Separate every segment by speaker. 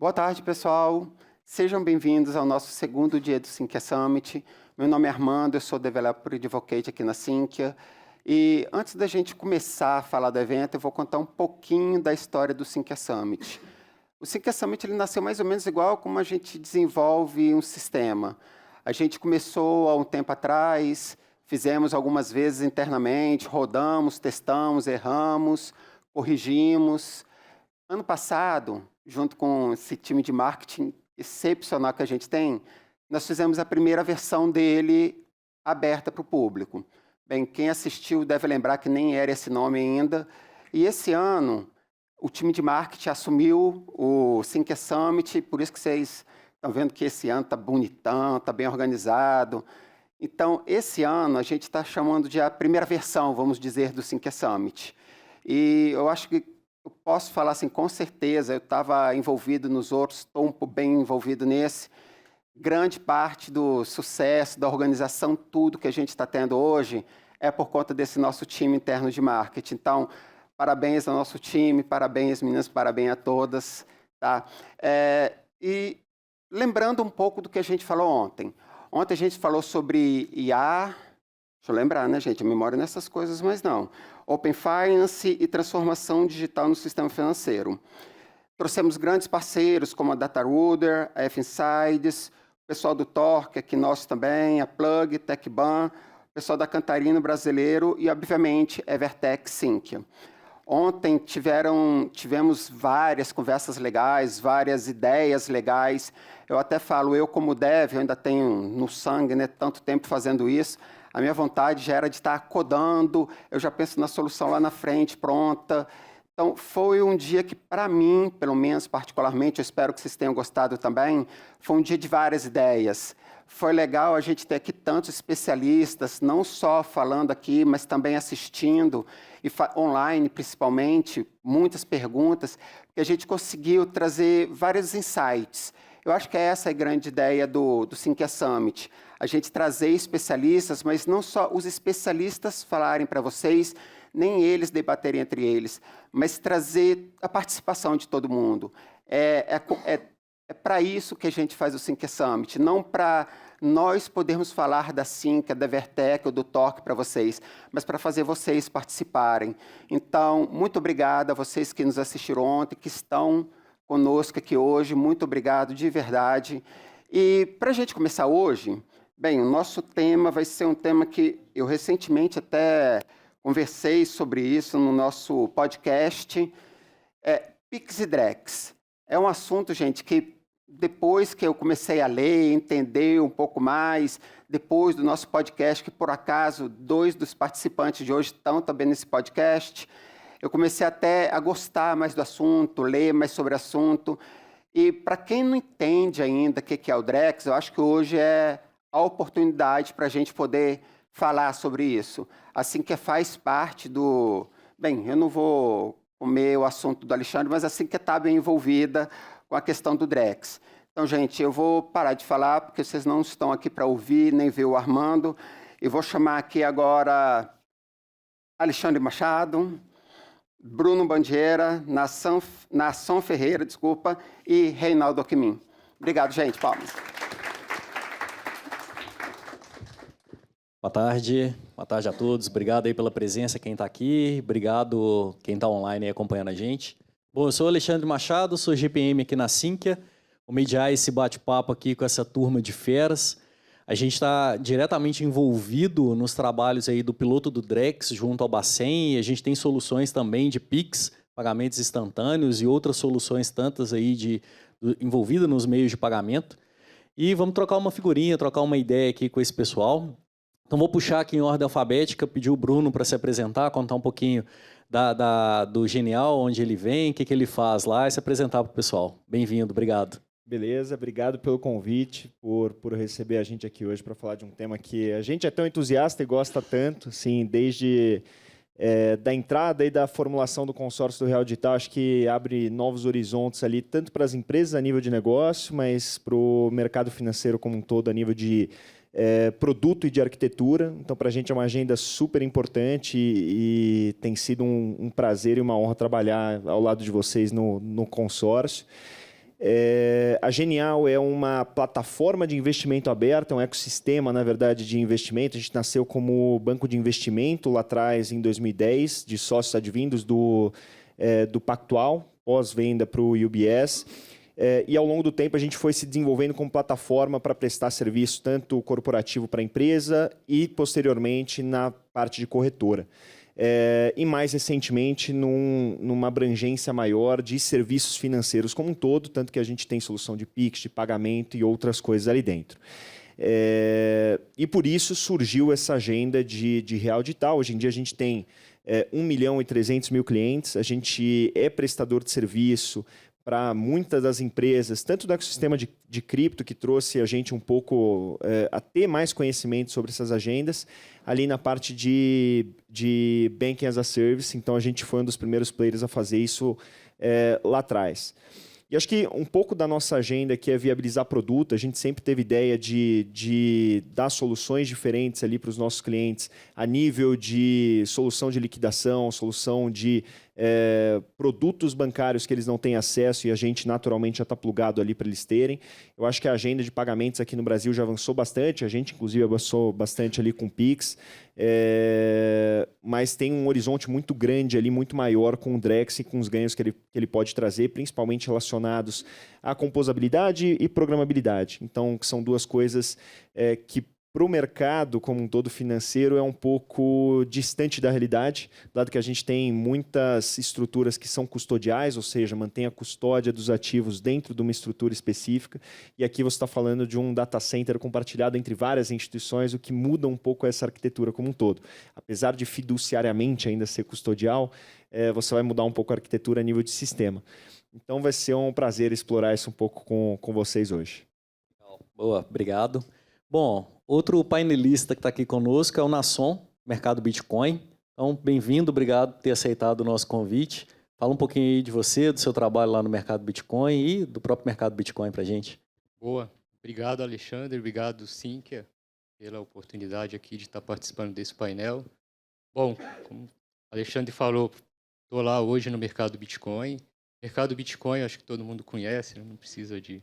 Speaker 1: Boa tarde, pessoal. Sejam bem-vindos ao nosso segundo dia do Sinqia Summit. Meu nome é Armando, eu sou Developer Advocate aqui na Sinqia. E antes da gente começar a falar do evento, eu vou contar um pouquinho da história do Sinqia Summit. O Sinqia Summit ele nasceu mais ou menos igual como a gente desenvolve um sistema. A gente começou há um tempo atrás, fizemos algumas vezes internamente, rodamos, testamos, erramos, corrigimos. Ano passado, junto com esse time de marketing excepcional que a gente tem, nós fizemos a primeira versão dele aberta para o público. Bem, quem assistiu deve lembrar que nem era esse nome ainda. E esse ano, o time de marketing assumiu o Sinqia Summit, por isso que vocês estão vendo que esse ano está bonitão, está bem organizado. Então, esse ano, a gente está chamando de a primeira versão, vamos dizer, do Sinqia Summit. E eu acho que eu posso falar assim, com certeza, eu estava envolvido nos outros, estou bem envolvido nesse. Grande parte do sucesso, da organização, tudo que a gente está tendo hoje é por conta desse nosso time interno de marketing. Então, parabéns ao nosso time, parabéns meninas, parabéns a todas. Tá? E lembrando um pouco do que a gente falou ontem. Ontem a gente falou sobre IA, deixa eu lembrar, né, gente? A memória nessas coisas, mas não. Open Finance e transformação digital no sistema financeiro. Trouxemos grandes parceiros como a DataRuder, a F-Insights, o pessoal do Torque, aqui nós também, a Plug, TechBan, o pessoal da Cantarino Brasileiro e, obviamente, Evertec Sinqia. Ontem tivemos várias conversas legais, várias ideias legais. Eu até falo, eu como dev, eu ainda tenho no sangue, né, tanto tempo fazendo isso, a minha vontade já era de estar codando, eu já penso na solução lá na frente, pronta. Então, foi um dia que, para mim, pelo menos particularmente, eu espero que vocês tenham gostado também, foi um dia de várias ideias. Foi legal a gente ter aqui tantos especialistas, não só falando aqui, mas também assistindo, e online principalmente, muitas perguntas, porque a gente conseguiu trazer vários insights. Eu acho que essa é a grande ideia do Sinqia Summit. A gente trazer especialistas, mas não só os especialistas falarem para vocês, nem eles debaterem entre eles, mas trazer a participação de todo mundo. É para isso que a gente faz o Sinqia Summit, não para nós podermos falar da Sinqia, da Evertec ou do Torque para vocês, mas para fazer vocês participarem. Então, muito obrigado a vocês que nos assistiram ontem, que estão conosco aqui hoje, muito obrigado de verdade. E para a gente começar hoje, bem, o nosso tema vai ser um tema que eu recentemente até conversei sobre isso no nosso podcast, PIX e Drex. É um assunto, gente, que depois que eu comecei a ler, entender um pouco mais, depois do nosso podcast, que por acaso 2 dos participantes de hoje estão também nesse podcast, eu comecei até a gostar mais do assunto, ler mais sobre o assunto. E para quem não entende ainda o que é o Drex, eu acho que hoje é a oportunidade para a gente poder falar sobre isso. Assim que faz parte do... Bem, eu não vou comer o assunto do Alexandre, mas assim que está bem envolvida com a questão do Drex. Então, gente, eu vou parar de falar, porque vocês não estão aqui para ouvir, nem ver o Armando. E vou chamar aqui agora Alexandre Machado, Bruno Bandeira, Nação Ferreira, desculpa, e Reinaldo Alckmin. Obrigado, gente. Palmas.
Speaker 2: Boa tarde a todos. Obrigado aí pela presença, quem está aqui. Obrigado quem está online aí acompanhando a gente. Bom, eu sou Alexandre Machado, sou GPM aqui na Sinqia. Vou mediar esse bate-papo aqui com essa turma de feras. A gente está diretamente envolvido nos trabalhos aí do piloto do Drex junto ao Bacen, e a gente tem soluções também de Pix, pagamentos instantâneos e outras soluções tantas aí envolvidas nos meios de pagamento. E vamos trocar uma figurinha, trocar uma ideia aqui com esse pessoal. Então, vou puxar aqui em ordem alfabética, pedir o Bruno para se apresentar, contar um pouquinho do Genial, onde ele vem, o que ele faz lá e se apresentar para o pessoal. Bem-vindo, obrigado.
Speaker 3: Beleza, obrigado pelo convite, por receber a gente aqui hoje para falar de um tema que a gente é tão entusiasta e gosta tanto, assim, desde da entrada e da formulação do consórcio do Real Digital, acho que abre novos horizontes ali, tanto para as empresas a nível de negócio, mas para o mercado financeiro como um todo, a nível de produto e de arquitetura. Então, para a gente é uma agenda super importante e tem sido um prazer e uma honra trabalhar ao lado de vocês no consórcio. A Genial é uma plataforma de investimento aberta, um ecossistema, na verdade, de investimento. A gente nasceu como banco de investimento lá atrás, em 2010, de sócios advindos do Pactual, pós-venda para o UBS. E ao longo do tempo a gente foi se desenvolvendo como plataforma para prestar serviço tanto corporativo para a empresa e, posteriormente, na parte de corretora. E mais recentemente numa abrangência maior de serviços financeiros como um todo, tanto que a gente tem solução de Pix, de pagamento e outras coisas ali dentro. E por isso surgiu essa agenda de Real Digital. Hoje em dia a gente tem 1.300.000 clientes, a gente é prestador de serviço para muitas das empresas, tanto do ecossistema de cripto, que trouxe a gente um pouco a ter mais conhecimento sobre essas agendas, ali na parte de Banking as a Service. Então, a gente foi um dos primeiros players a fazer isso lá atrás. E acho que um pouco da nossa agenda que é viabilizar produto, a gente sempre teve ideia de dar soluções diferentes ali para os nossos clientes a nível de solução de liquidação, solução de produtos bancários que eles não têm acesso e a gente naturalmente já está plugado ali para eles terem. Eu acho que a agenda de pagamentos aqui no Brasil já avançou bastante, a gente inclusive avançou bastante ali com o Pix, mas tem um horizonte muito grande ali, muito maior com o Drex e com os ganhos que ele pode trazer, principalmente relacionados à composabilidade e programabilidade. Então, que são duas coisas que para o mercado como um todo financeiro é um pouco distante da realidade, dado que a gente tem muitas estruturas que são custodiais, ou seja, mantém a custódia dos ativos dentro de uma estrutura específica, e aqui você está falando de um data center compartilhado entre várias instituições, o que muda um pouco essa arquitetura como um todo. Apesar de fiduciariamente ainda ser custodial, você vai mudar um pouco a arquitetura a nível de sistema. Então vai ser um prazer explorar isso um pouco com vocês hoje.
Speaker 2: Boa, obrigado. Bom, outro painelista que está aqui conosco é o Nasson, Mercado Bitcoin. Então, bem-vindo, obrigado por ter aceitado o nosso convite. Fala um pouquinho aí de você, do seu trabalho lá no Mercado Bitcoin e do próprio Mercado Bitcoin para a gente.
Speaker 4: Boa, obrigado Alexandre, obrigado Cínquia pela oportunidade aqui de estar participando desse painel. Bom, como o Alexandre falou, estou lá hoje no Mercado Bitcoin. Mercado Bitcoin, acho que todo mundo conhece, não precisa de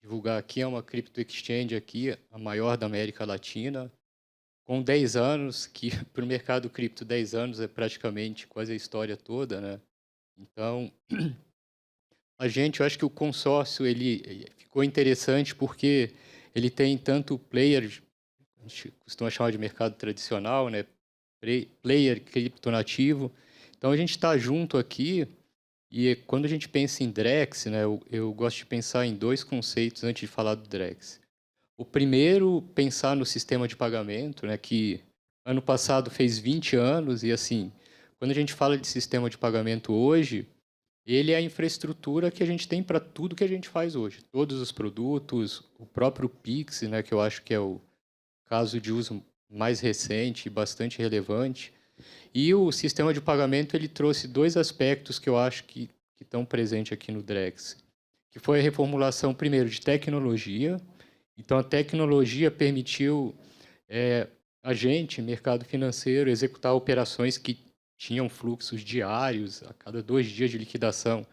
Speaker 4: divulgar aqui, é uma crypto exchange aqui, a maior da América Latina, com 10 anos, que para o mercado cripto 10 anos é praticamente quase a história toda, né? Então, eu acho que o consórcio ele ficou interessante porque ele tem tanto player, a gente costuma chamar de mercado tradicional, né? Player criptonativo. Então, a gente está junto aqui. E quando a gente pensa em Drex, né, eu gosto de pensar em dois conceitos antes de falar do Drex. O primeiro, pensar no sistema de pagamento, né, que ano passado fez 20 anos, e assim, quando a gente fala de sistema de pagamento hoje, ele é a infraestrutura que a gente tem para tudo que a gente faz hoje. Todos os produtos, o próprio Pix, né, que eu acho que é o caso de uso mais recente e bastante relevante. E o sistema de pagamento ele trouxe dois aspectos que eu acho que estão presentes aqui no Drex, que foi a reformulação, primeiro, de tecnologia. Então, a tecnologia permitiu a gente, mercado financeiro, executar operações que tinham fluxos diários, a cada 2 dias de liquidação,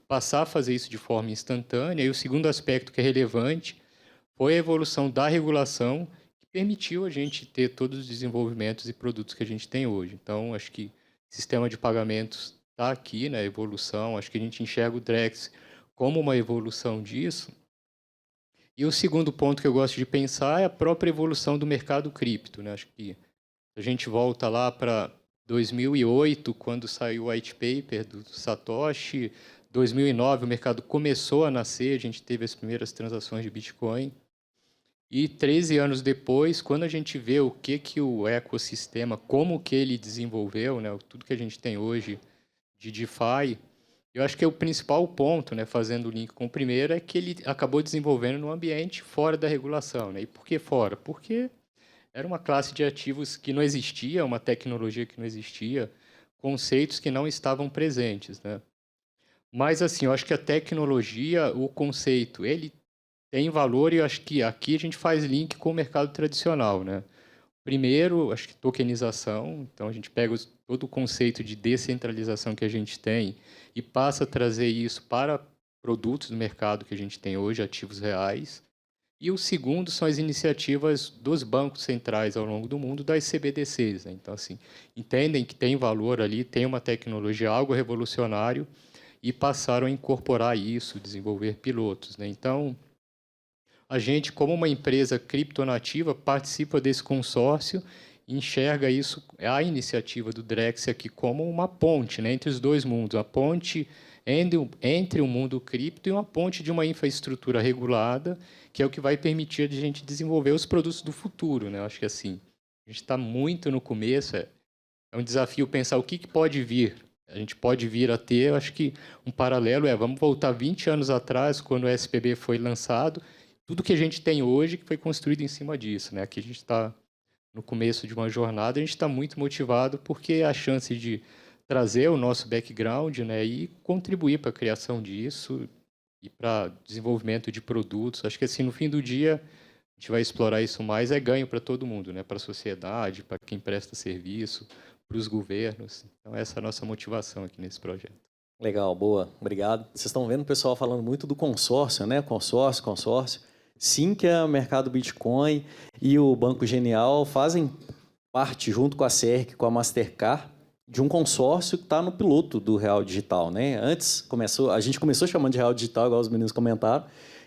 Speaker 4: passar a fazer isso de forma instantânea. E o segundo aspecto que é relevante foi a evolução da regulação, permitiu a gente ter todos os desenvolvimentos e produtos que a gente tem hoje. Então, acho que o sistema de pagamentos está aqui na evolução, acho que a gente enxerga o Drex como uma evolução disso. E o segundo ponto que eu gosto de pensar é a própria evolução do mercado cripto, né? Acho que a gente volta lá para 2008, quando saiu o white paper do Satoshi, 2009 o mercado começou a nascer, a gente teve as primeiras transações de Bitcoin. E 13 anos depois, quando a gente vê o que o ecossistema, como que ele desenvolveu, né, tudo que a gente tem hoje de DeFi, eu acho que é o principal ponto, né, fazendo o link com o primeiro, é que ele acabou desenvolvendo num ambiente fora da regulação. Né? E por que fora? Porque era uma classe de ativos que não existia, uma tecnologia que não existia, conceitos que não estavam presentes. Né? Mas, assim, eu acho que a tecnologia, o conceito, ele tem valor e eu acho que aqui a gente faz link com o mercado tradicional, né? Primeiro, acho que tokenização, então a gente pega todo o conceito de descentralização que a gente tem e passa a trazer isso para produtos do mercado que a gente tem hoje, ativos reais. E o segundo são as iniciativas dos bancos centrais ao longo do mundo, das CBDCs, né? Então, assim, entendem que tem valor ali, tem uma tecnologia, algo revolucionário, e passaram a incorporar isso, desenvolver pilotos, né? Então, a gente, como uma empresa criptonativa, participa desse consórcio e enxerga isso, a iniciativa do Drex aqui, como uma ponte, né, entre os dois mundos, a ponte entre o mundo cripto e uma ponte de uma infraestrutura regulada, que é o que vai permitir a gente desenvolver os produtos do futuro, né? Eu acho que assim, a gente está muito no começo, é um desafio pensar o que pode vir. A gente pode vir a ter, eu acho que um paralelo vamos voltar 20 anos atrás, quando o SPB foi lançado, tudo que a gente tem hoje que foi construído em cima disso, né? Aqui a gente está no começo de uma jornada, a gente está muito motivado porque a chance de trazer o nosso background, né, e contribuir para a criação disso e para desenvolvimento de produtos. Acho que assim, no fim do dia, a gente vai explorar isso mais, é ganho para todo mundo, né, para a sociedade, para quem presta serviço, para os governos. Então, essa é a nossa motivação aqui nesse projeto.
Speaker 2: Legal, boa, obrigado. Vocês estão vendo o pessoal falando muito do consórcio, né? Consórcio. Sinqia, Mercado Bitcoin e o Banco Genial fazem parte, junto com a CERC, com a Mastercard, de um consórcio que está no piloto do Real Digital, né? Antes, a gente começou chamando de Real Digital, igual os meninos comentaram,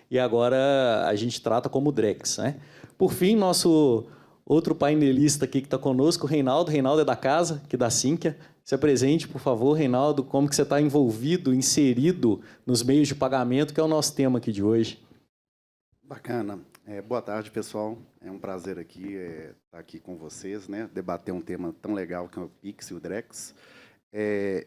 Speaker 2: e agora a gente trata como Drex, né? Por fim, nosso outro painelista aqui que está conosco, o Reinaldo. Reinaldo é da casa, aqui da Sinqia. Se apresente, por favor, Reinaldo, como que você está envolvido, inserido nos meios de pagamento, que é o nosso tema aqui de hoje.
Speaker 5: Bacana. Boa tarde, pessoal. É um prazer aqui estar aqui com vocês, né? Debater um tema tão legal que é o Pix e o Drex.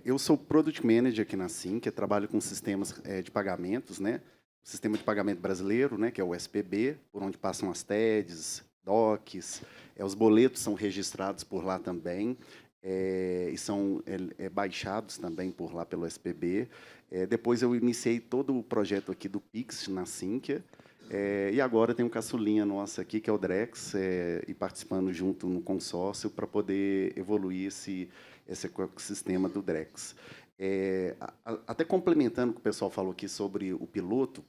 Speaker 5: Eu sou Product Manager aqui na Sinqia, trabalho com sistemas de pagamentos, né? O sistema de pagamento brasileiro, né? Que é o SPB, por onde passam as TEDs, DOCs, os boletos são registrados por lá também. E são baixados também por lá pelo SPB. Depois eu iniciei todo o projeto aqui do Pix na Sinqia. E agora tem um caçulinha nosso aqui, que é o Drex, e participando junto no consórcio para poder evoluir esse ecossistema do Drex. Até complementando o que o pessoal falou aqui sobre o piloto,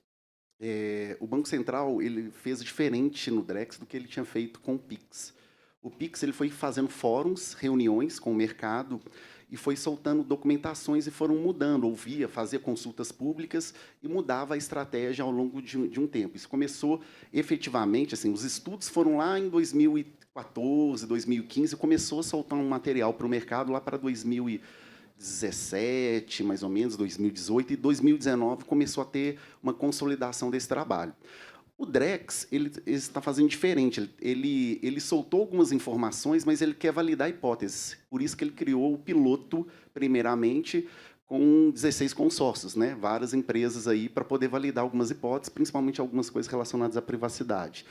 Speaker 5: o Banco Central ele fez diferente no Drex do que ele tinha feito com o Pix. O Pix ele foi fazendo fóruns, reuniões com o mercado e foi soltando documentações e foram mudando, ouvia, fazia consultas públicas e mudava a estratégia ao longo de um tempo. Isso começou efetivamente, assim, os estudos foram lá em 2014, 2015, começou a soltar um material para o mercado lá para 2017, mais ou menos, 2018, e 2019 começou a ter uma consolidação desse trabalho. O Drex ele está fazendo diferente. Ele soltou algumas informações, mas ele quer validar hipóteses. Por isso que ele criou o piloto, primeiramente, com 16 consórcios, né? Várias empresas aí para poder validar algumas hipóteses, principalmente algumas coisas relacionadas à privacidade.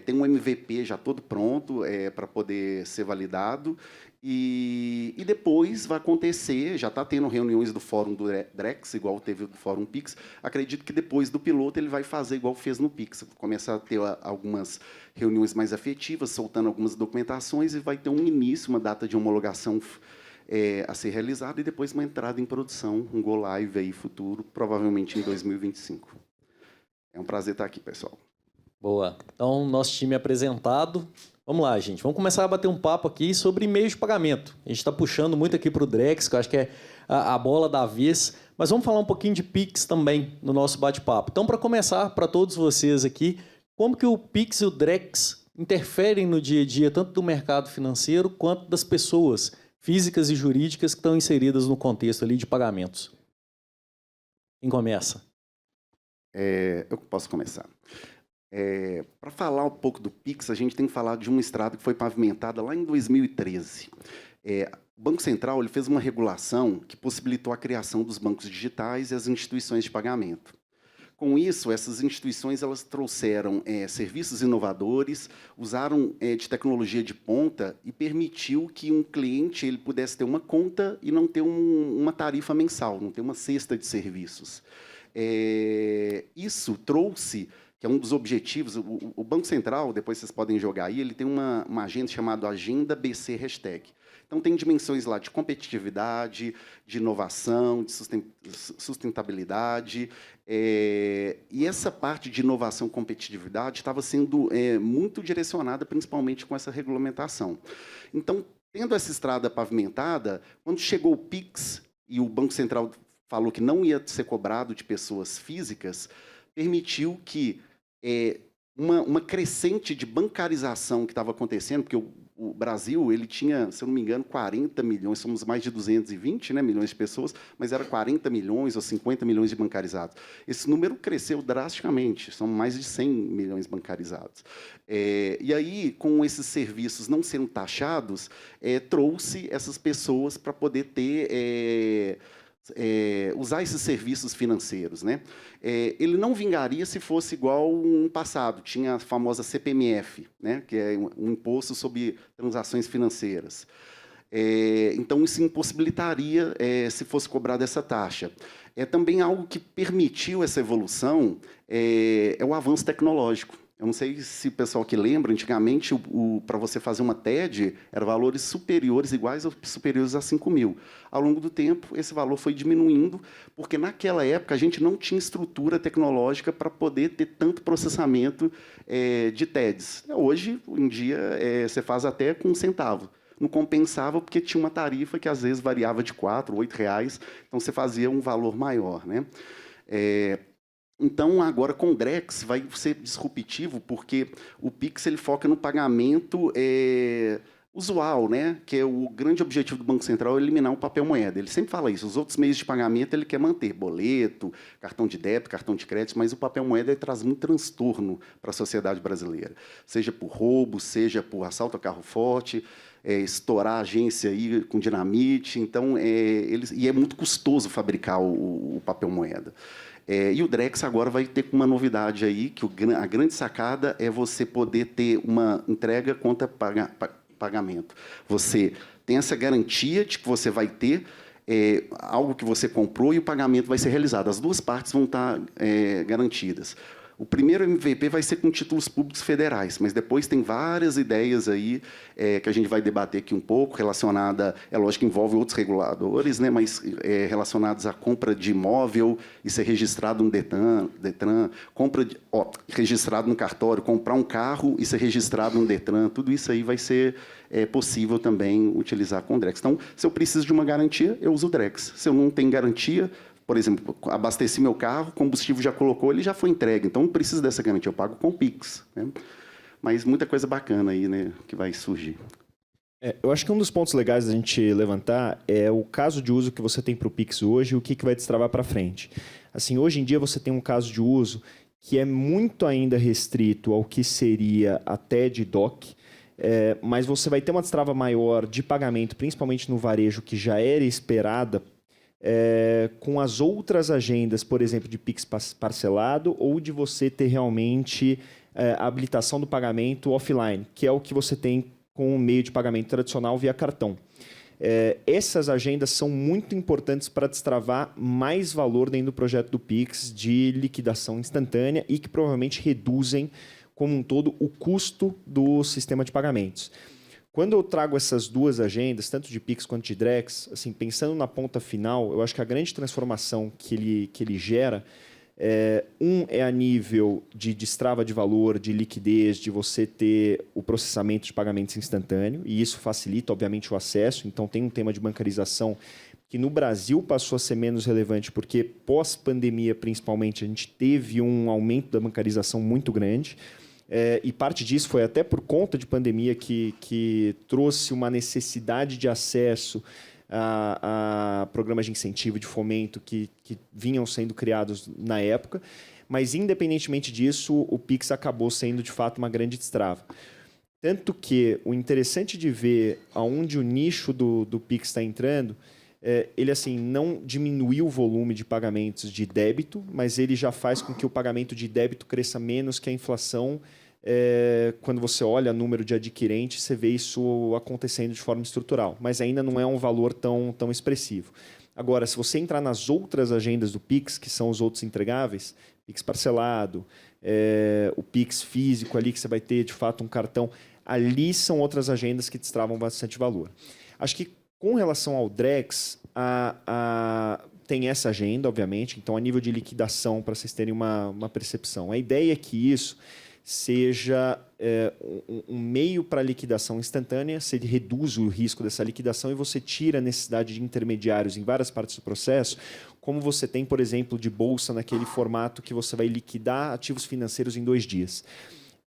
Speaker 5: Tem um MVP já todo pronto para poder ser validado. E depois vai acontecer, já está tendo reuniões do Fórum do Drex, igual teve do Fórum Pix. Acredito que depois do piloto ele vai fazer igual fez no Pix. Começa a ter algumas reuniões mais afetivas, soltando algumas documentações, e vai ter um início, uma data de homologação a ser realizada, e depois uma entrada em produção, um go live aí futuro, provavelmente em 2025. É um prazer estar aqui, pessoal.
Speaker 2: Boa. Então, nosso time apresentado. Vamos lá, gente. Vamos começar a bater um papo aqui sobre meios de pagamento. A gente está puxando muito aqui para o Drex, que eu acho que é a bola da vez. Mas vamos falar um pouquinho de Pix também no nosso bate-papo. Então, para começar, para todos vocês aqui, como que o Pix e o Drex interferem no dia a dia, tanto do mercado financeiro quanto das pessoas físicas e jurídicas que estão inseridas no contexto ali de pagamentos? Quem começa?
Speaker 5: Eu posso começar. Para falar um pouco do Pix, a gente tem que falar de uma estrada que foi pavimentada lá em 2013. O Banco Central ele fez uma regulação que possibilitou a criação dos bancos digitais e as instituições de pagamento. Com isso, essas instituições elas trouxeram serviços inovadores, usaram de tecnologia de ponta e permitiu que um cliente ele pudesse ter uma conta e não ter uma tarifa mensal, não ter uma cesta de serviços. Isso trouxe, que é um dos objetivos, o Banco Central, depois vocês podem jogar aí, ele tem uma agenda chamada Agenda BC Hashtag. Então, tem dimensões lá de competitividade, de inovação, de sustentabilidade. E essa parte de inovação e competitividade estava sendo muito direcionada, principalmente com essa regulamentação. Então, tendo essa estrada pavimentada, quando chegou o PIX e o Banco Central falou que não ia ser cobrado de pessoas físicas, permitiu que uma crescente de bancarização que estava acontecendo, porque o Brasil ele tinha, se eu não me engano, 40 milhões, somos mais de 220 milhões de pessoas, mas era 40 milhões ou 50 milhões de bancarizados. Esse número cresceu drasticamente, são mais de 100 milhões bancarizados. E aí, com esses serviços não sendo taxados, trouxe essas pessoas para poder ter... usar esses serviços financeiros, né? Ele não vingaria se fosse igual um passado. Tinha a famosa CPMF, né? Que é um imposto sobre transações financeiras. Então, isso impossibilitaria se fosse cobrada essa taxa. Também algo que permitiu essa evolução é o avanço tecnológico. Eu não sei se o pessoal que lembra, antigamente, para você fazer uma TED, eram valores superiores, iguais ou superiores a 5 mil. Ao longo do tempo, esse valor foi diminuindo, porque, naquela época, a gente não tinha estrutura tecnológica para poder ter tanto processamento de TEDs. Hoje, em dia, você faz até com um centavo. Não compensava, porque tinha uma tarifa que, às vezes, variava de R$4, R$8, então você fazia um valor maior, né? Então, agora, com o Drex, vai ser disruptivo, porque o Pix ele foca no pagamento usual, né? Que é o grande objetivo do Banco Central, é eliminar o papel moeda. Ele sempre fala isso. Os outros meios de pagamento ele quer manter, boleto, cartão de débito, cartão de crédito, mas o papel moeda ele traz muito transtorno para a sociedade brasileira, seja por roubo, seja por assalto a carro forte, estourar a agência aí com dinamite. Então, e é muito custoso fabricar o papel moeda. E o Drex agora vai ter uma novidade aí, que a grande sacada é você poder ter uma entrega contra pagamento. Você tem essa garantia de que você vai ter algo que você comprou e o pagamento vai ser realizado. As duas partes vão estar garantidas. O primeiro MVP vai ser com títulos públicos federais, mas depois tem várias ideias aí que a gente vai debater aqui um pouco, relacionada, lógico que envolve outros reguladores, né, mas relacionados à compra de imóvel e ser registrado no Detran, registrado no cartório, comprar um carro e ser registrado no Detran, tudo isso aí vai ser possível também utilizar com o Drex. Então, se eu preciso de uma garantia, eu uso o Drex. Se eu não tenho garantia, por exemplo, abasteci meu carro, combustível já colocou, ele já foi entregue. Então, não preciso dessa garantia, eu pago com Pix, né? Mas muita coisa bacana aí, né, que vai surgir.
Speaker 3: Eu acho que um dos pontos legais da gente levantar é o caso de uso que você tem para o Pix hoje e o que vai destravar para frente. Assim, hoje em dia você tem um caso de uso que é muito ainda restrito ao que seria a TED e DOC, mas você vai ter uma destrava maior de pagamento, principalmente no varejo, que já era esperada, com as outras agendas, por exemplo, de Pix parcelado ou de você ter realmente a habilitação do pagamento offline, que é o que você tem com o meio de pagamento tradicional via cartão. Essas agendas são muito importantes para destravar mais valor dentro do projeto do Pix de liquidação instantânea e que provavelmente reduzem, como um todo, o custo do sistema de pagamentos. Quando eu trago essas duas agendas, tanto de Pix quanto de Drex, assim, pensando na ponta final, eu acho que a grande transformação que ele gera é a nível de destrava de valor, de liquidez, de você ter o processamento de pagamentos instantâneo, e isso facilita, obviamente, o acesso. Então, tem um tema de bancarização que no Brasil passou a ser menos relevante, porque pós-pandemia, principalmente, a gente teve um aumento da bancarização muito grande. E parte disso foi até por conta de pandemia que trouxe uma necessidade de acesso a programas de incentivo, de fomento que vinham sendo criados na época. Mas, independentemente disso, o Pix acabou sendo, de fato, uma grande destrava. Tanto que o interessante de ver aonde o nicho do Pix está entrando, ele assim, não diminuiu o volume de pagamentos de débito, mas ele já faz com que o pagamento de débito cresça menos que a inflação. Quando você olha o número de adquirentes, você vê isso acontecendo de forma estrutural, mas ainda não é um valor tão expressivo. Agora, se você entrar nas outras agendas do Pix, que são os outros entregáveis, Pix parcelado, o Pix físico ali, que você vai ter, de fato, um cartão, ali são outras agendas que destravam bastante valor. Acho que com relação ao Drex, tem essa agenda, obviamente, então a nível de liquidação, para vocês terem uma percepção. A ideia é que isso seja um meio para liquidação instantânea, você reduz o risco dessa liquidação e você tira a necessidade de intermediários em várias partes do processo, como você tem, por exemplo, de bolsa naquele formato que você vai liquidar ativos financeiros em 2 dias.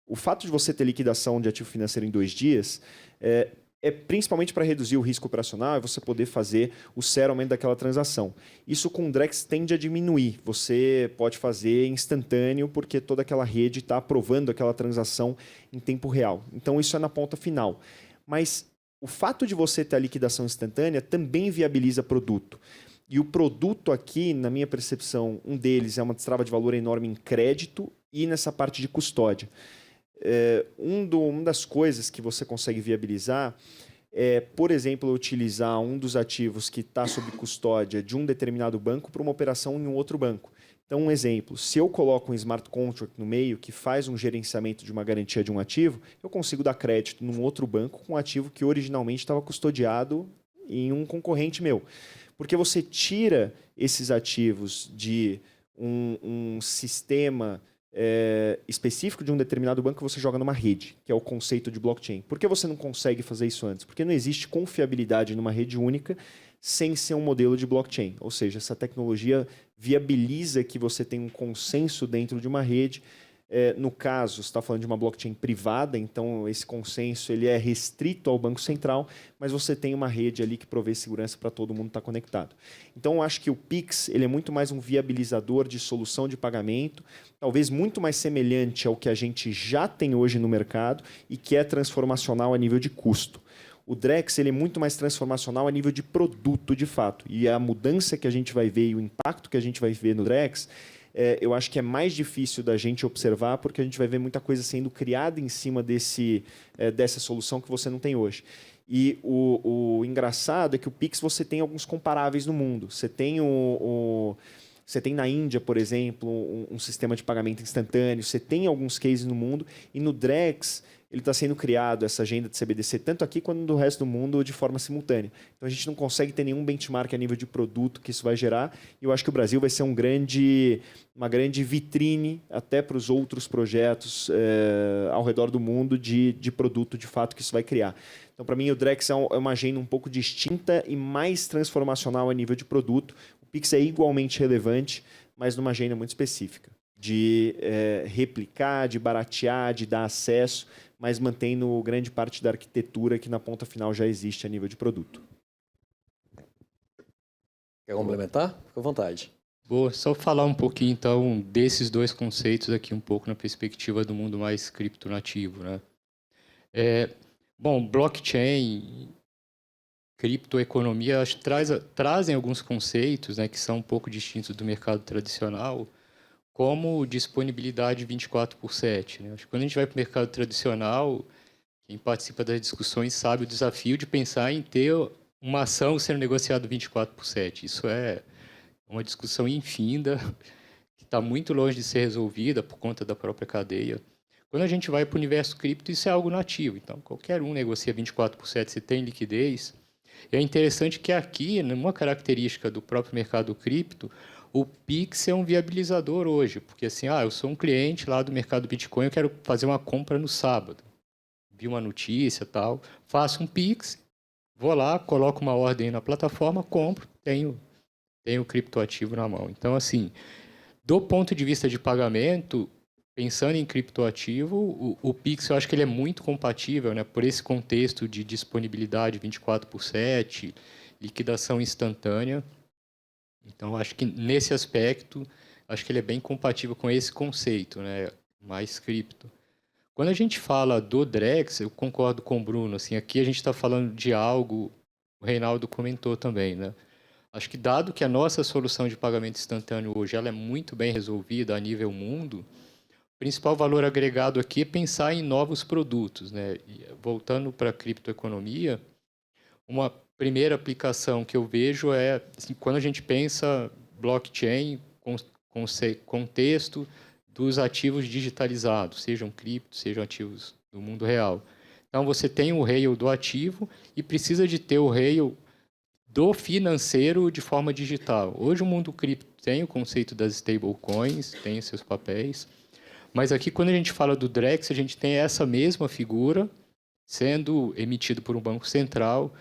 Speaker 3: O fato de você ter liquidação de ativo financeiro em 2 dias é principalmente para reduzir o risco operacional e você poder fazer o settlement daquela transação. Isso com o Drex tende a diminuir. Você pode fazer instantâneo porque toda aquela rede está aprovando aquela transação em tempo real. Então, isso é na ponta final. Mas o fato de você ter a liquidação instantânea também viabiliza produto. E o produto aqui, na minha percepção, um deles é uma destrava de valor enorme em crédito e nessa parte de custódia. Uma das coisas que você consegue viabilizar é, por exemplo, utilizar um dos ativos que está sob custódia de um determinado banco para uma operação em um outro banco. Então, um exemplo, se eu coloco um smart contract no meio que faz um gerenciamento de uma garantia de um ativo, eu consigo dar crédito num outro banco com um ativo que originalmente estava custodiado em um concorrente meu. Porque você tira esses ativos de um sistema específico de um determinado banco que você joga numa rede, que é o conceito de blockchain. Por que você não consegue fazer isso antes? Porque não existe confiabilidade numa rede única sem ser um modelo de blockchain. Ou seja, essa tecnologia viabiliza que você tenha um consenso dentro de uma rede. No caso, você está falando de uma blockchain privada, então esse consenso ele é restrito ao Banco Central, mas você tem uma rede ali que provê segurança para todo mundo estar conectado. Então, eu acho que o Pix ele é muito mais um viabilizador de solução de pagamento, talvez muito mais semelhante ao que a gente já tem hoje no mercado e que é transformacional a nível de custo. O Drex ele é muito mais transformacional a nível de produto, de fato. E a mudança que a gente vai ver e o impacto que a gente vai ver no Drex, eu acho que é mais difícil da gente observar, porque a gente vai ver muita coisa sendo criada em cima dessa solução que você não tem hoje. E o engraçado é que o Pix você tem alguns comparáveis no mundo. Você tem você tem na Índia, por exemplo, um sistema de pagamento instantâneo. Você tem alguns cases no mundo. E no Drex, ele está sendo criado, essa agenda de CBDC, tanto aqui quanto no resto do mundo, de forma simultânea. Então, a gente não consegue ter nenhum benchmark a nível de produto que isso vai gerar. E eu acho que o Brasil vai ser uma grande vitrine até para os outros projetos ao redor do mundo de produto, de fato, que isso vai criar. Então, para mim, o Drex é uma agenda um pouco distinta e mais transformacional a nível de produto. O Pix é igualmente relevante, mas numa agenda muito específica, de replicar, de baratear, de dar acesso, mas mantendo grande parte da arquitetura que na ponta final já existe a nível de produto.
Speaker 2: Quer complementar? Fica à vontade.
Speaker 4: Vou só falar um pouquinho, então, desses dois conceitos aqui, um pouco na perspectiva do mundo mais criptonativo, né? Bom, blockchain, criptoeconomia, acho que trazem alguns conceitos, né, que são um pouco distintos do mercado tradicional, como disponibilidade 24/7. Né? Acho que quando a gente vai para o mercado tradicional, quem participa das discussões sabe o desafio de pensar em ter uma ação sendo negociada 24/7. Isso é uma discussão infinda, que está muito longe de ser resolvida por conta da própria cadeia. Quando a gente vai para o universo cripto, isso é algo nativo. Então, qualquer um negocia 24/7, você tem liquidez. E é interessante que aqui, numa característica do próprio mercado cripto, o Pix é um viabilizador hoje, porque assim, eu sou um cliente lá do mercado Bitcoin, eu quero fazer uma compra no sábado. Vi uma notícia, tal, faço um Pix, vou lá, coloco uma ordem na plataforma, compro, tenho o criptoativo na mão. Então, assim, do ponto de vista de pagamento, pensando em criptoativo, o Pix eu acho que ele é muito compatível, né, por esse contexto de disponibilidade 24/7, liquidação instantânea. Então, acho que nesse aspecto, acho que ele é bem compatível com esse conceito, né, mais cripto. Quando a gente fala do Drex, eu concordo com o Bruno, assim, aqui a gente está falando de algo, o Reinaldo comentou também, né? Acho que dado que a nossa solução de pagamento instantâneo hoje ela é muito bem resolvida a nível mundo, o principal valor agregado aqui é pensar em novos produtos, né? E, voltando para a criptoeconomia, uma primeira aplicação que eu vejo é assim, quando a gente pensa blockchain, contexto dos ativos digitalizados, sejam criptos, sejam ativos do mundo real. Então, você tem o rail do ativo e precisa de ter o rail do financeiro de forma digital. Hoje, o mundo cripto tem o conceito das stablecoins, tem seus papéis, mas aqui, quando a gente fala do Drex, a gente tem essa mesma figura sendo emitido por um banco central.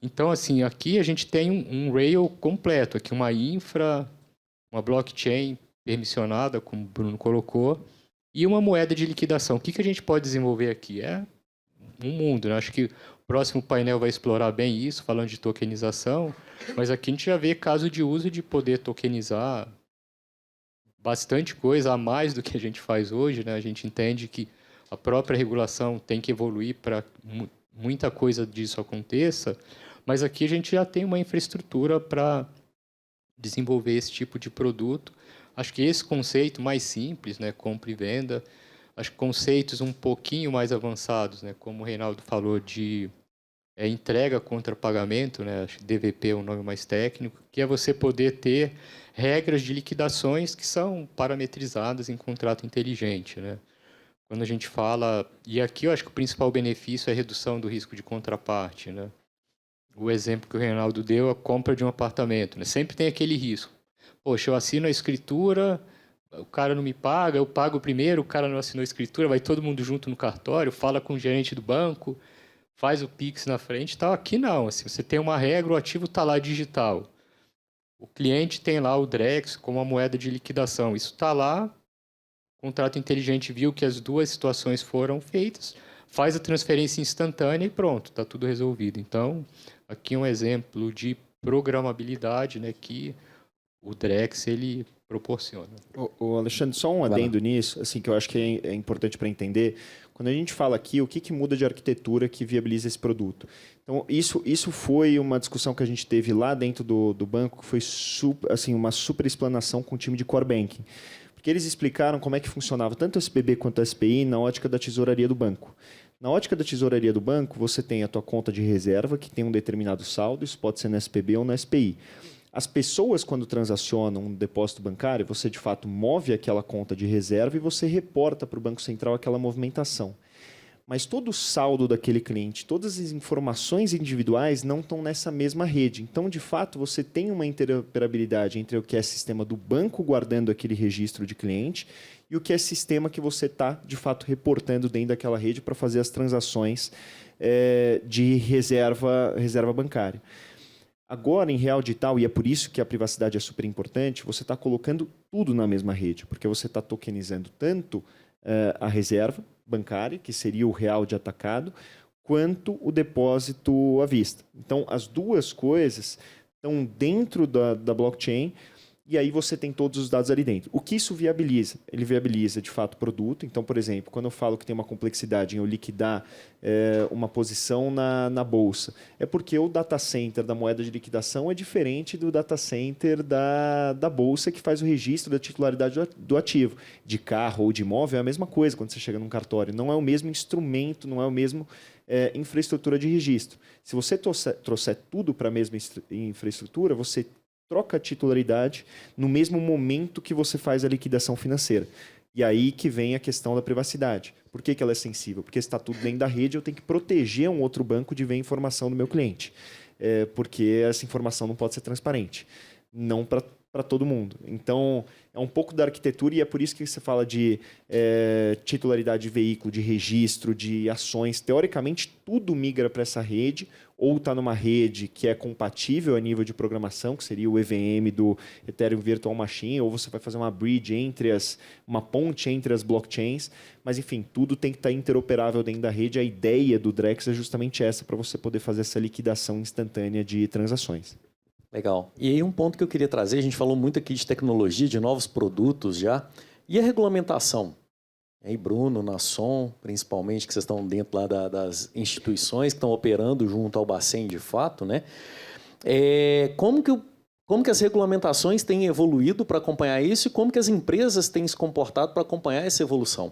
Speaker 4: Então, assim, aqui a gente tem um rail completo, aqui uma infra, uma blockchain permissionada, como o Bruno colocou, e uma moeda de liquidação. O que a gente pode desenvolver aqui? É um mundo, né? Acho que o próximo painel vai explorar bem isso, falando de tokenização, mas aqui a gente já vê caso de uso de poder tokenizar bastante coisa a mais do que a gente faz hoje, né? A gente entende que a própria regulação tem que evoluir para muita coisa disso aconteça, mas aqui a gente já tem uma infraestrutura para desenvolver esse tipo de produto. Acho que esse conceito mais simples, né, compra e venda, acho que conceitos um pouquinho mais avançados, né, como o Reinaldo falou, de entrega contra pagamento, né, acho que DVP é um nome mais técnico, que é você poder ter regras de liquidações que são parametrizadas em contrato inteligente, né? Quando a gente fala... E aqui eu acho que o principal benefício é a redução do risco de contraparte, né? O exemplo que o Reinaldo deu, a compra de um apartamento, né? Sempre tem aquele risco. Poxa, eu assino a escritura, o cara não me paga, eu pago primeiro, o cara não assinou a escritura, vai todo mundo junto no cartório, fala com o gerente do banco, faz o Pix na frente e tal. Aqui não, assim, você tem uma regra, o ativo está lá digital. O cliente tem lá o Drex como uma moeda de liquidação. Isso está lá, o contrato inteligente viu que as duas situações foram feitas, faz a transferência instantânea e pronto, está tudo resolvido. Então, aqui é um exemplo de programabilidade, né, que o Drex ele proporciona.
Speaker 3: O Alexandre, só um adendo nisso, assim, que eu acho que é importante para entender. Quando a gente fala aqui, o que muda de arquitetura que viabiliza esse produto? Então, isso foi uma discussão que a gente teve lá dentro do banco, que foi assim, uma super explanação com o time de Core Banking. Porque eles explicaram como é que funcionava tanto o SPB quanto o SPI na ótica da tesouraria do banco. Na ótica da tesouraria do banco, você tem a tua conta de reserva, que tem um determinado saldo, isso pode ser no SPB ou no SPI. As pessoas, quando transacionam um depósito bancário, você, de fato, move aquela conta de reserva e você reporta para o Banco Central aquela movimentação. Mas todo o saldo daquele cliente, todas as informações individuais não estão nessa mesma rede. Então, de fato, você tem uma interoperabilidade entre o que é sistema do banco guardando aquele registro de cliente e o que é sistema que você está, de fato, reportando dentro daquela rede para fazer as transações de reserva bancária. Agora, em real digital, e é por isso que a privacidade é super importante, você está colocando tudo na mesma rede, porque você está tokenizando tanto a reserva bancária, que seria o real de atacado, quanto o depósito à vista. Então, as duas coisas estão dentro da blockchain e aí você tem todos os dados ali dentro. O que isso viabiliza? Ele viabiliza, de fato, produto. Então, por exemplo, quando eu falo que tem uma complexidade em eu liquidar uma posição na bolsa, é porque o data center da moeda de liquidação é diferente do data center da bolsa que faz o registro da titularidade do ativo. De carro ou de imóvel é a mesma coisa quando você chega num cartório. Não é o mesmo instrumento, não é o mesmo infraestrutura de registro. Se você trouxer tudo para a mesma infraestrutura, você troca a titularidade no mesmo momento que você faz a liquidação financeira. E aí que vem a questão da privacidade. Por que ela é sensível? Porque se está tudo dentro da rede, eu tenho que proteger um outro banco de ver a informação do meu cliente. Porque essa informação não pode ser transparente. Não para todo mundo. Então, é um pouco da arquitetura e é por isso que você fala de titularidade de veículo, de registro, de ações. Teoricamente, tudo migra para essa rede ou está numa rede que é compatível a nível de programação, que seria o EVM do Ethereum Virtual Machine, ou você vai fazer uma bridge uma ponte entre as blockchains, mas enfim, tudo tem que estar interoperável dentro da rede. A ideia do Drex é justamente essa, para você poder fazer essa liquidação instantânea de transações.
Speaker 2: Legal. E aí um ponto que eu queria trazer, a gente falou muito aqui de tecnologia, de novos produtos já, e a regulamentação? E aí, Bruno, Nasson, principalmente, que vocês estão dentro lá das instituições que estão operando junto ao Bacen de fato, né? Como que as regulamentações têm evoluído para acompanhar isso e como que as empresas têm se comportado para acompanhar essa evolução?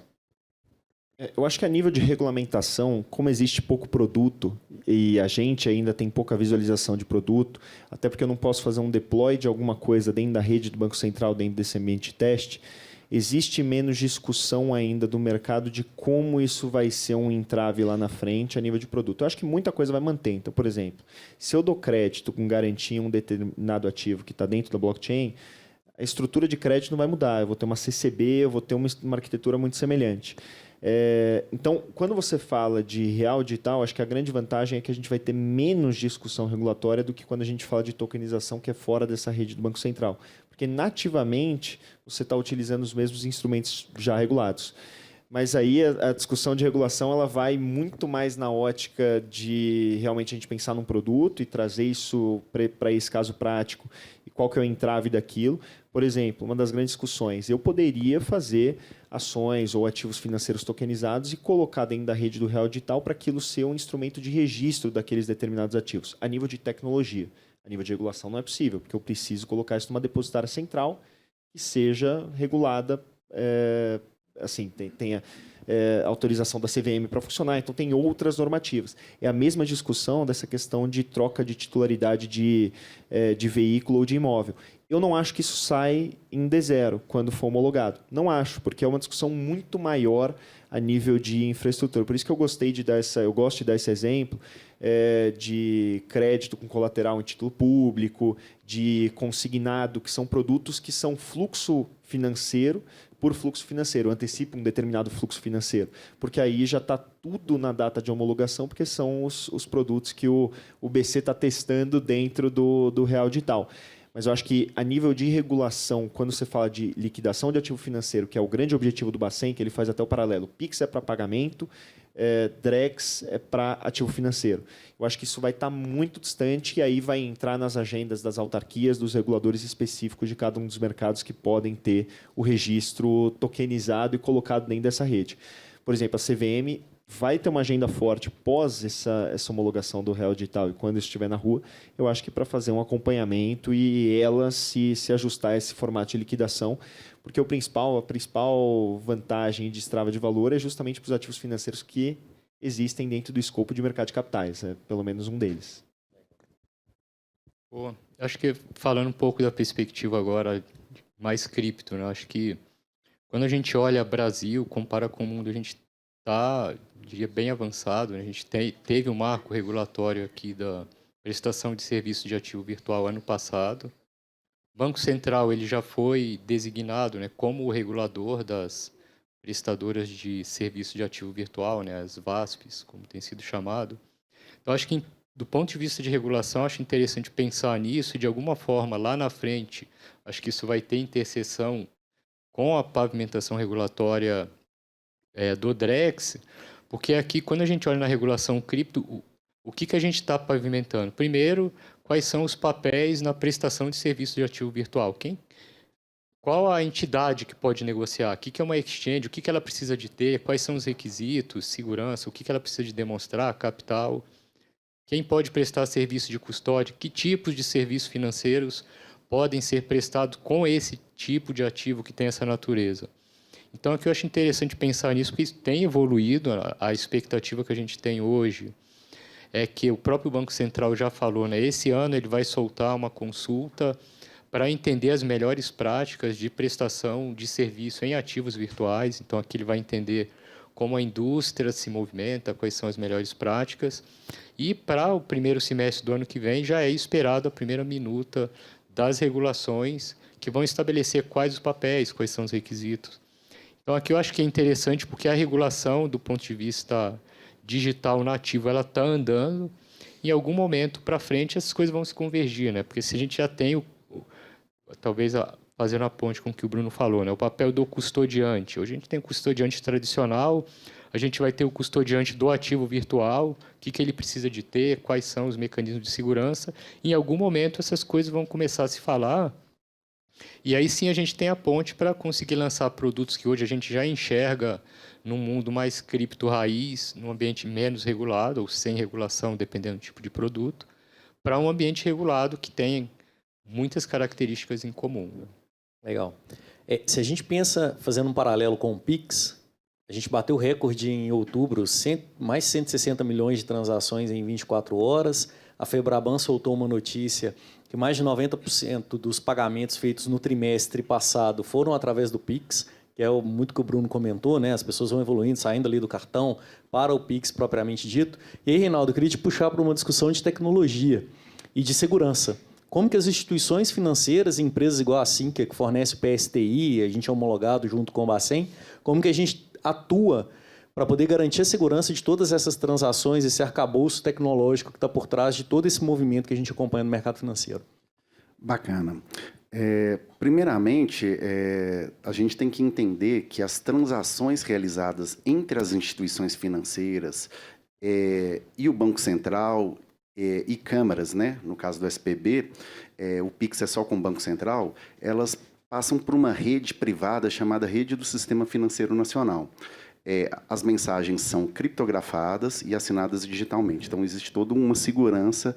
Speaker 3: Eu acho que a nível de regulamentação, como existe pouco produto e a gente ainda tem pouca visualização de produto, até porque eu não posso fazer um deploy de alguma coisa dentro da rede do Banco Central, dentro desse ambiente de teste, existe menos discussão ainda do mercado de como isso vai ser um entrave lá na frente a nível de produto. Eu acho que muita coisa vai manter. Então, por exemplo, se eu dou crédito com garantia em um determinado ativo que está dentro da blockchain, a estrutura de crédito não vai mudar. Eu vou ter uma CCB, eu vou ter uma arquitetura muito semelhante. Então, quando você fala de real digital, acho que a grande vantagem é que a gente vai ter menos discussão regulatória do que quando a gente fala de tokenização, que é fora dessa rede do Banco Central. Porque, nativamente, você está utilizando os mesmos instrumentos já regulados. Mas aí a discussão de regulação ela vai muito mais na ótica de realmente a gente pensar num produto e trazer isso para esse caso prático e qual que é o entrave daquilo. Por exemplo, uma das grandes discussões, eu poderia fazer ações ou ativos financeiros tokenizados e colocar dentro da rede do Real Digital para aquilo ser um instrumento de registro daqueles determinados ativos. A nível de tecnologia, a nível de regulação não é possível, porque eu preciso colocar isso numa depositária central que seja regulada, assim, tenha autorização da CVM para funcionar, então tem outras normativas. É a mesma discussão dessa questão de troca de titularidade de veículo ou de imóvel. Eu não acho que isso sai em D0 quando for homologado. Não acho, porque é uma discussão muito maior a nível de infraestrutura. Por isso que eu gosto de dar esse exemplo de crédito com colateral em título público, de consignado, que são produtos que são fluxo financeiro por fluxo financeiro, antecipa um determinado fluxo financeiro, porque aí já está tudo na data de homologação, porque são os produtos que o BC está testando dentro do Real Digital. Mas eu acho que, a nível de regulação, quando você fala de liquidação de ativo financeiro, que é o grande objetivo do Bacen, que ele faz até o paralelo, PIX é para pagamento, Drex é para ativo financeiro. Eu acho que isso vai estar muito distante e aí vai entrar nas agendas das autarquias, dos reguladores específicos de cada um dos mercados que podem ter o registro tokenizado e colocado dentro dessa rede. Por exemplo, a CVM vai ter uma agenda forte pós essa homologação do Real Digital e quando estiver na rua, eu acho que para fazer um acompanhamento e ela se ajustar a esse formato de liquidação, porque a principal vantagem de destrava de valor é justamente para os ativos financeiros que existem dentro do escopo de mercado de capitais, pelo menos um deles.
Speaker 4: Pô, acho que falando um pouco da perspectiva agora mais cripto, né? Acho que quando a gente olha Brasil, compara com o mundo, a gente está, diria, bem avançado, né? A gente teve um marco regulatório aqui da prestação de serviço de ativo virtual ano passado. O Banco Central ele já foi designado, né, como o regulador das prestadoras de serviço de ativo virtual, né, as VASPs, como tem sido chamado. Então, acho que, do ponto de vista de regulação, acho interessante pensar nisso e, de alguma forma, lá na frente, acho que isso vai ter interseção com a pavimentação regulatória do Drex, porque aqui, quando a gente olha na regulação cripto, o que a gente está pavimentando? Primeiro, quais são os papéis na prestação de serviço de ativo virtual? Qual a entidade que pode negociar? O que é uma exchange? O que ela precisa de ter? Quais são os requisitos? Segurança? O que ela precisa de demonstrar? Capital? Quem pode prestar serviço de custódia? Que tipos de serviços financeiros podem ser prestados com esse tipo de ativo que tem essa natureza? Então, aqui eu acho interessante pensar nisso, porque isso tem evoluído. A expectativa que a gente tem hoje é que o próprio Banco Central já falou, né? Esse ano ele vai soltar uma consulta para entender as melhores práticas de prestação de serviço em ativos virtuais. Então, aqui ele vai entender como a indústria se movimenta, quais são as melhores práticas. E, para o primeiro semestre do ano que vem, já é esperado a primeira minuta das regulações que vão estabelecer quais os papéis, quais são os requisitos. Então, aqui eu acho que é interessante porque a regulação, do ponto de vista digital nativo, ela está andando. Em algum momento para frente, essas coisas vão se convergir, né? Porque se a gente já tem, talvez fazendo a ponte com o que o Bruno falou, né? O papel do custodiante. Hoje a gente tem o custodiante tradicional, a gente vai ter o custodiante do ativo virtual, o que ele precisa de ter, quais são os mecanismos de segurança. Em algum momento, essas coisas vão começar a se falar. E aí sim a gente tem a ponte para conseguir lançar produtos que hoje a gente já enxerga num mundo mais cripto raiz, num ambiente menos regulado, ou sem regulação, dependendo do tipo de produto, para um ambiente regulado que tem muitas características em comum.
Speaker 2: Legal. Se a gente pensa, fazendo um paralelo com o Pix, a gente bateu o recorde em outubro, mais de 160 milhões de transações em 24 horas. A Febraban soltou uma notícia que mais de 90% dos pagamentos feitos no trimestre passado foram através do Pix. que é muito que o Bruno comentou, né? As pessoas vão evoluindo, saindo ali do cartão para o Pix propriamente dito. E aí, Reinaldo, eu queria te puxar para uma discussão de tecnologia e de segurança. Como que as instituições financeiras, empresas igual a Sinqia, que fornece o PSTI, a gente é homologado junto com o Bacen, como que a gente atua para poder garantir a segurança de todas essas transações, esse arcabouço tecnológico que está por trás de todo esse movimento que a gente acompanha no mercado financeiro?
Speaker 5: Bacana. Primeiramente, a gente tem que entender que as transações realizadas entre as instituições financeiras e o Banco Central e câmaras, né, no caso do SPB, o Pix é só com o Banco Central, elas passam por uma rede privada chamada Rede do Sistema Financeiro Nacional. As mensagens são criptografadas e assinadas digitalmente. Então, existe toda uma segurança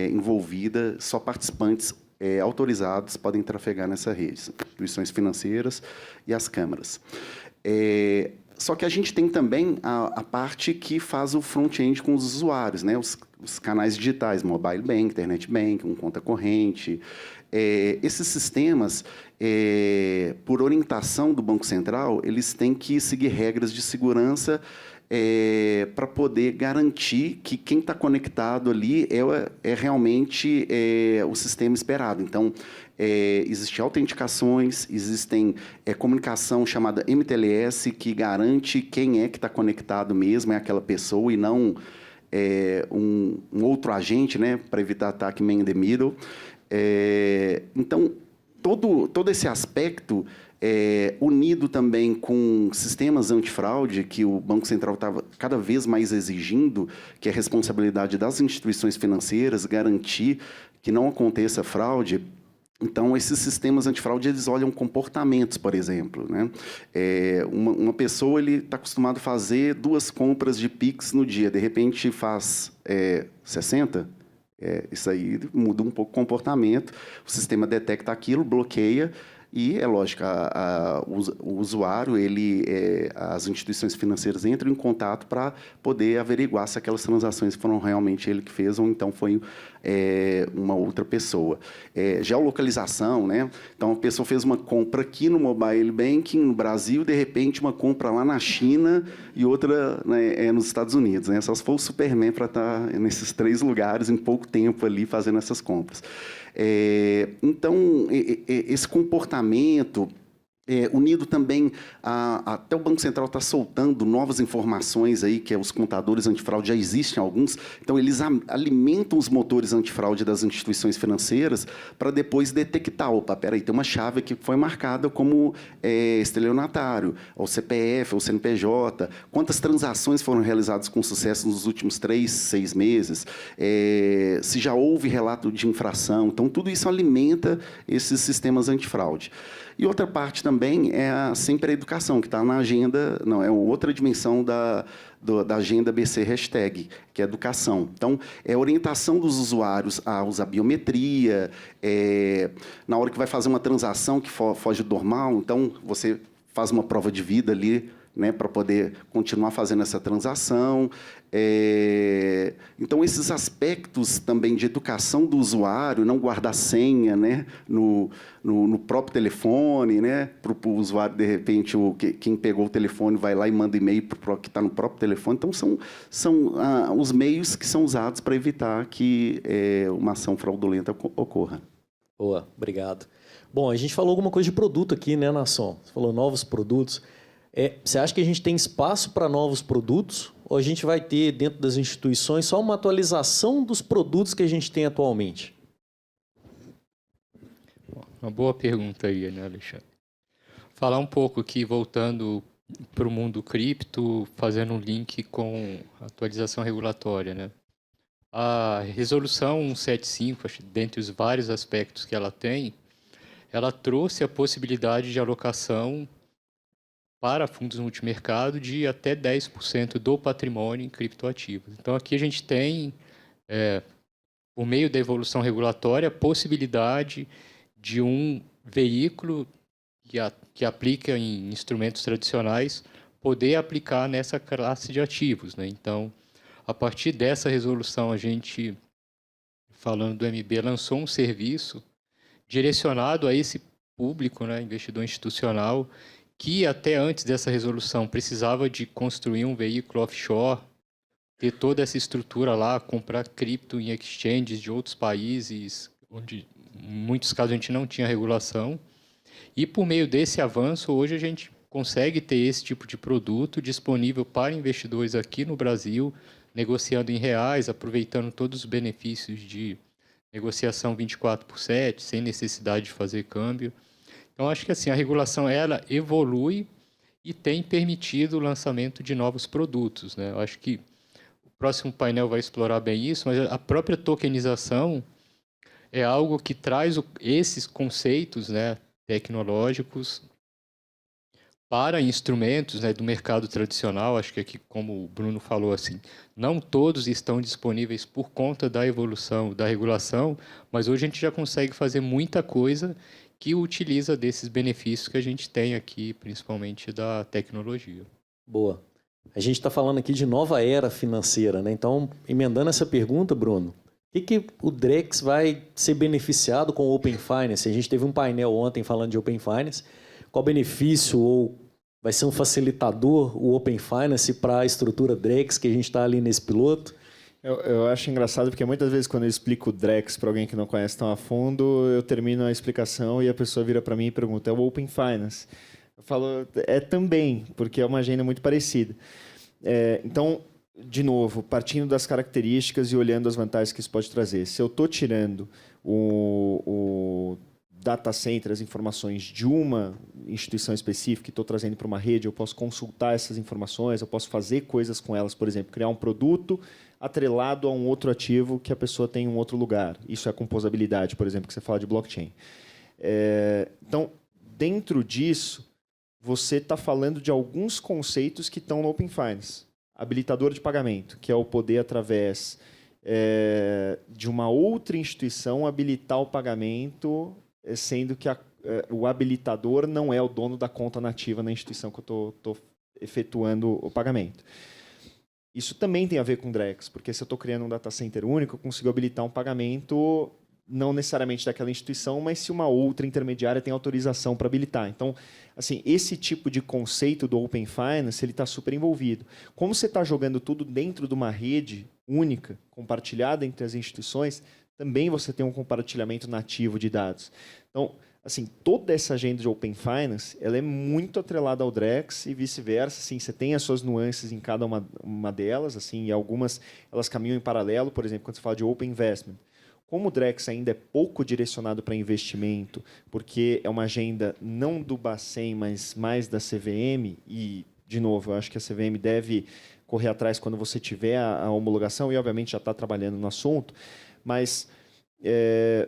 Speaker 5: envolvida, só participantes autorizados podem trafegar nessa rede, instituições financeiras e as câmaras. Só que a gente tem também a parte que faz o front-end com os usuários, né? Os canais digitais, mobile bank, internet bank, conta corrente. Esses sistemas, por orientação do Banco Central, eles têm que seguir regras de segurança para poder garantir que quem está conectado ali é realmente o sistema esperado. Então, existem autenticações, existem comunicação chamada MTLS, que garante quem é que está conectado mesmo, é aquela pessoa e não um outro agente, né, para evitar ataque man in the middle. Então, todo esse aspecto, unido também com sistemas antifraude, que o Banco Central estava cada vez mais exigindo, que é a responsabilidade das instituições financeiras garantir que não aconteça fraude. Então, esses sistemas antifraude, eles olham comportamentos, por exemplo, né? Uma pessoa está acostumado a fazer 2 compras de Pix no dia, de repente faz 60. Isso aí muda um pouco o comportamento, o sistema detecta aquilo, bloqueia, e é lógico, o usuário, as instituições financeiras entram em contato para poder averiguar se aquelas transações foram realmente ele que fez ou então foi uma outra pessoa. Geolocalização, né? Então, a pessoa fez uma compra aqui no mobile banking no Brasil, de repente uma compra lá na China e outra, né, nos Estados Unidos, né? Só se for o Superman para estar nesses 3 lugares em pouco tempo ali fazendo essas compras. Então, esse comportamento, unido também até o Banco Central está soltando novas informações aí, que os contadores antifraude já existem alguns, então eles alimentam os motores antifraude das instituições financeiras para depois detectar, opa, peraí, tem uma chave aqui que foi marcada como estelionatário, ou CPF, ou CNPJ, quantas transações foram realizadas com sucesso nos últimos 3, 6 meses, se já houve relato de infração, então tudo isso alimenta esses sistemas antifraude. E outra parte também é sempre a educação, que está na agenda, não, é outra dimensão da agenda BC Hashtag, que é a educação. Então, é a orientação dos usuários a usar biometria, na hora que vai fazer uma transação que foge do normal, então, você faz uma prova de vida ali, né, para poder continuar fazendo essa transação. Então, esses aspectos também de educação do usuário, não guardar senha, né, no próprio telefone, né, para o usuário, de repente, quem pegou o telefone vai lá e manda e-mail para o que está no próprio telefone. Então, são os meios que são usados para evitar que uma ação fraudulenta ocorra.
Speaker 2: Boa, obrigado. Bom, a gente falou alguma coisa de produto aqui, né, Nasson? Você falou novos produtos. Você acha que a gente tem espaço para novos produtos? Ou a gente vai ter, dentro das instituições, só uma atualização dos produtos que a gente tem atualmente?
Speaker 4: Uma boa pergunta aí, né, Alexandre? Falar um pouco aqui, voltando para o mundo cripto, fazendo um link com a atualização regulatória, né? A resolução 175, dentre os vários aspectos que ela tem, ela trouxe a possibilidade de alocação para fundos multimercado de até 10% do patrimônio em criptoativos. Então, aqui a gente tem, por meio da evolução regulatória, a possibilidade de um veículo que aplica em instrumentos tradicionais poder aplicar nessa classe de ativos, né? Então, a partir dessa resolução, a gente, falando do MB, lançou um serviço direcionado a esse público, né, investidor institucional, que até antes dessa resolução precisava de construir um veículo offshore, ter toda essa estrutura lá, comprar cripto em exchanges de outros países, onde em muitos casos a gente não tinha regulação. E por meio desse avanço, hoje a gente consegue ter esse tipo de produto disponível para investidores aqui no Brasil, negociando em reais, aproveitando todos os benefícios de negociação 24/7, sem necessidade de fazer câmbio. Então, acho que assim, a regulação ela evolui e tem permitido o lançamento de novos produtos, né? Eu acho que o próximo painel vai explorar bem isso, mas a própria tokenização é algo que traz esses conceitos, né, tecnológicos para instrumentos, né, do mercado tradicional. Acho que aqui, como o Bruno falou, assim, não todos estão disponíveis por conta da evolução, da regulação, mas hoje a gente já consegue fazer muita coisa que utiliza desses benefícios que a gente tem aqui, principalmente da tecnologia.
Speaker 2: Boa. A gente está falando aqui de nova era financeira, né? Então, emendando essa pergunta, Bruno, o que o Drex vai ser beneficiado com o Open Finance? A gente teve um painel ontem falando de Open Finance. Qual benefício ou vai ser um facilitador o Open Finance para a estrutura Drex que a gente está ali nesse piloto?
Speaker 3: Eu acho engraçado porque muitas vezes quando eu explico o Drex para alguém que não conhece tão a fundo, eu termino a explicação e a pessoa vira para mim e pergunta, é o Open Finance? Eu falo, é também, porque é uma agenda muito parecida. Então, de novo, partindo das características e olhando as vantagens que isso pode trazer. Se eu estou tirando o data center, as informações de uma instituição específica e estou trazendo para uma rede, eu posso consultar essas informações, eu posso fazer coisas com elas, por exemplo, criar um produto atrelado a um outro ativo que a pessoa tem em um outro lugar. Isso é a composabilidade, por exemplo, que você fala de blockchain. Então, dentro disso, você está falando de alguns conceitos que estão no Open Finance. Habilitador de pagamento, que é o poder, através de uma outra instituição, habilitar o pagamento, sendo que o habilitador não é o dono da conta nativa na instituição que eu estou efetuando o pagamento. Isso também tem a ver com Drex, porque se eu estou criando um data center único, eu consigo habilitar um pagamento não necessariamente daquela instituição, mas se uma outra intermediária tem autorização para habilitar. Então, assim, esse tipo de conceito do Open Finance ele está super envolvido. Como você está jogando tudo dentro de uma rede única, compartilhada entre as instituições, também você tem um compartilhamento nativo de dados. Então, assim, toda essa agenda de Open Finance ela é muito atrelada ao Drex e vice-versa. Assim, você tem as suas nuances em cada uma delas, assim, e algumas elas caminham em paralelo. Por exemplo, quando você fala de Open Investment, como o Drex ainda é pouco direcionado para investimento, porque é uma agenda não do Bacen, mas mais da CVM, e, de novo, eu acho que a CVM deve correr atrás quando você tiver a homologação, e, obviamente, já está trabalhando no assunto, mas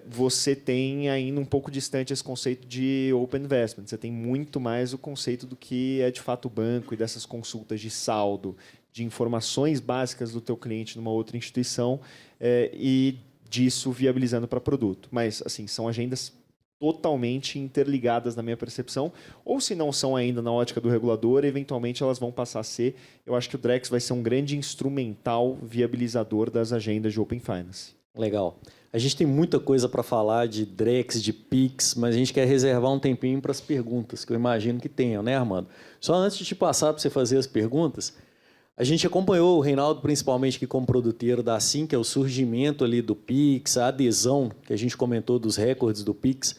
Speaker 3: você tem ainda um pouco distante esse conceito de Open Investment. Você tem muito mais o conceito do que é, de fato, o banco e dessas consultas de saldo, de informações básicas do teu cliente numa outra instituição, e disso viabilizando para produto. Mas, assim, são agendas totalmente interligadas na minha percepção, ou se não são ainda na ótica do regulador, eventualmente elas vão passar a ser. Eu acho que o Drex vai ser um grande instrumental viabilizador das agendas de Open Finance.
Speaker 2: Legal. A gente tem muita coisa para falar de Drex, de Pix, mas a gente quer reservar um tempinho para as perguntas, que eu imagino que tenham, né, Armando? Só antes de te passar para você fazer as perguntas, a gente acompanhou o Reinaldo, principalmente aqui como produteiro da Assim, que é o surgimento ali do Pix, a adesão que a gente comentou dos recordes do Pix.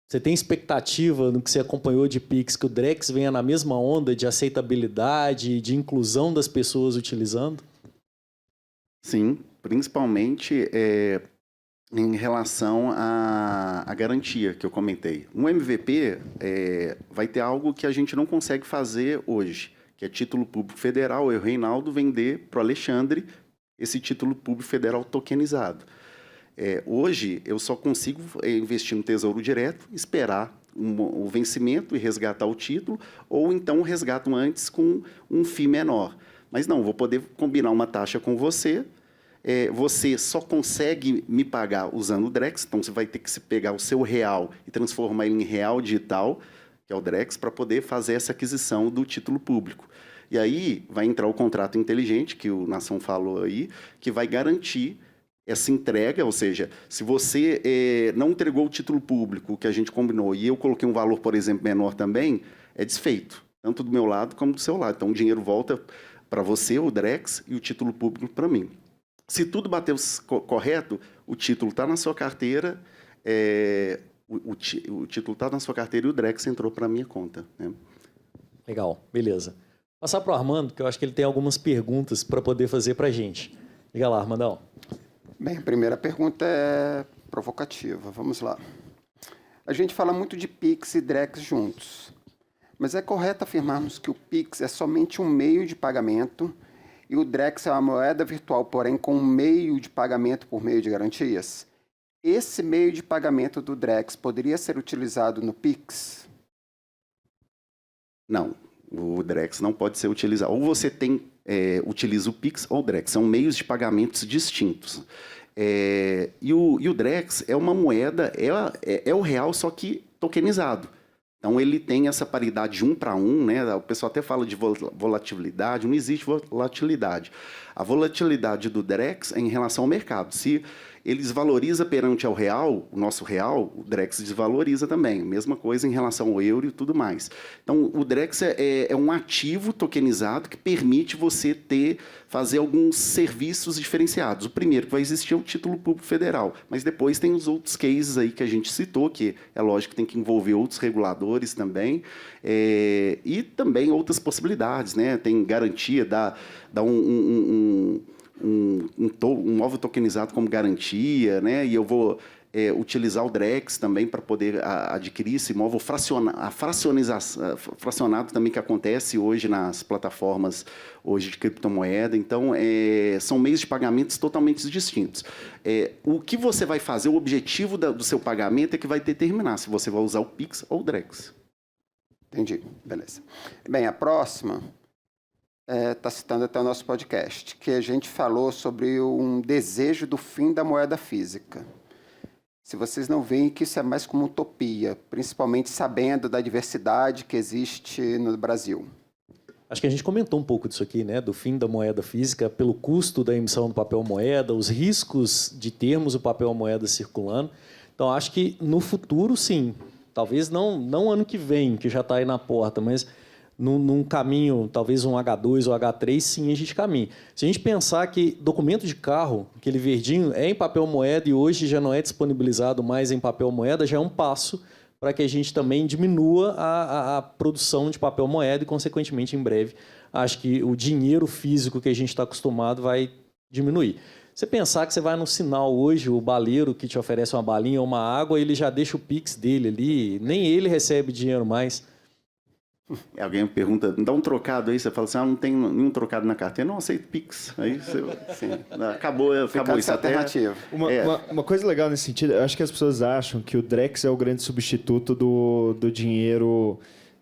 Speaker 2: Você tem expectativa no que você acompanhou de Pix que o Drex venha na mesma onda de aceitabilidade, de inclusão das pessoas utilizando?
Speaker 5: Sim, principalmente em relação à garantia que eu comentei. Um MVP vai ter algo que a gente não consegue fazer hoje, que é título público federal, eu, Reinaldo, vender para o Alexandre esse título público federal tokenizado. Hoje, eu só consigo investir no Tesouro Direto, esperar o vencimento e resgatar o título, ou então resgato antes com um FII menor. Mas não, vou poder combinar uma taxa com você, você só consegue me pagar usando o Drex, então você vai ter que pegar o seu real e transformar ele em real digital, que é o Drex, para poder fazer essa aquisição do título público. E aí vai entrar o contrato inteligente, que o Nação falou aí, que vai garantir essa entrega, ou seja, se você não entregou o título público que a gente combinou e eu coloquei um valor, por exemplo, menor também, é desfeito, tanto do meu lado como do seu lado. Então, o dinheiro volta para você, o Drex, e o título público para mim. Se tudo bateu correto, o título está na sua carteira, o título está na sua carteira e o Drex entrou para a minha conta, né?
Speaker 2: Legal, beleza. Passar para o Armando, que eu acho que ele tem algumas perguntas para poder fazer para a gente. Liga lá, Armandão.
Speaker 1: Bem, a primeira pergunta é provocativa. Vamos lá. A gente fala muito de Pix e Drex juntos, mas é correto afirmarmos que o Pix é somente um meio de pagamento e o Drex é uma moeda virtual, porém com um meio de pagamento por meio de garantias? Esse meio de pagamento do Drex poderia ser utilizado no Pix?
Speaker 5: Não, o Drex não pode ser utilizado. Ou você utiliza o Pix ou o Drex. São meios de pagamentos distintos. E o Drex é uma moeda, é o real, só que tokenizado. Então, ele tem essa paridade 1 para 1, né? O pessoal até fala de volatilidade, não existe volatilidade. A volatilidade do Drex é em relação ao mercado. Se ele desvaloriza perante ao real, o nosso real, o Drex desvaloriza também. Mesma coisa em relação ao euro e tudo mais. Então, o Drex é um ativo tokenizado que permite você fazer alguns serviços diferenciados. O primeiro que vai existir é o título público federal, mas depois tem os outros cases aí que a gente citou, que é lógico que tem que envolver outros reguladores também, e também outras possibilidades, né? Tem garantia, dá um móvel tokenizado como garantia, né? E eu vou utilizar o Drex também para poder adquirir esse móvel fracionado também que acontece hoje nas plataformas hoje de criptomoeda. Então, são meios de pagamentos totalmente distintos. O que você vai fazer, o objetivo do seu pagamento é que vai determinar se você vai usar o Pix ou o Drex.
Speaker 1: Entendi, beleza. Bem, a próxima está citando até o nosso podcast, que a gente falou sobre um desejo do fim da moeda física. Se vocês não veem que isso é mais como utopia, principalmente sabendo da diversidade que existe no Brasil.
Speaker 2: Acho que a gente comentou um pouco disso aqui, né? Do fim da moeda física, pelo custo da emissão do papel moeda, os riscos de termos o papel moeda circulando. Então, acho que no futuro, sim. Talvez não ano que vem, que já está aí na porta, mas num caminho, talvez um H2 ou H3, sim, a gente caminha. Se a gente pensar que documento de carro, aquele verdinho, é em papel moeda e hoje já não é disponibilizado mais em papel moeda, já é um passo para que a gente também diminua a produção de papel moeda e, consequentemente, em breve, acho que o dinheiro físico que a gente está acostumado vai diminuir. Você pensar que você vai no sinal hoje, o baleiro que te oferece uma balinha ou uma água, ele já deixa o Pix dele ali, nem ele recebe dinheiro mais.
Speaker 5: Alguém me pergunta, dá um trocado aí, você fala assim, não tem nenhum trocado na carteira, não aceito Pix. Aí você, acabou isso.
Speaker 1: Alternativa.
Speaker 3: Uma coisa legal nesse sentido, eu acho que as pessoas acham que o Drex é o grande substituto do dinheiro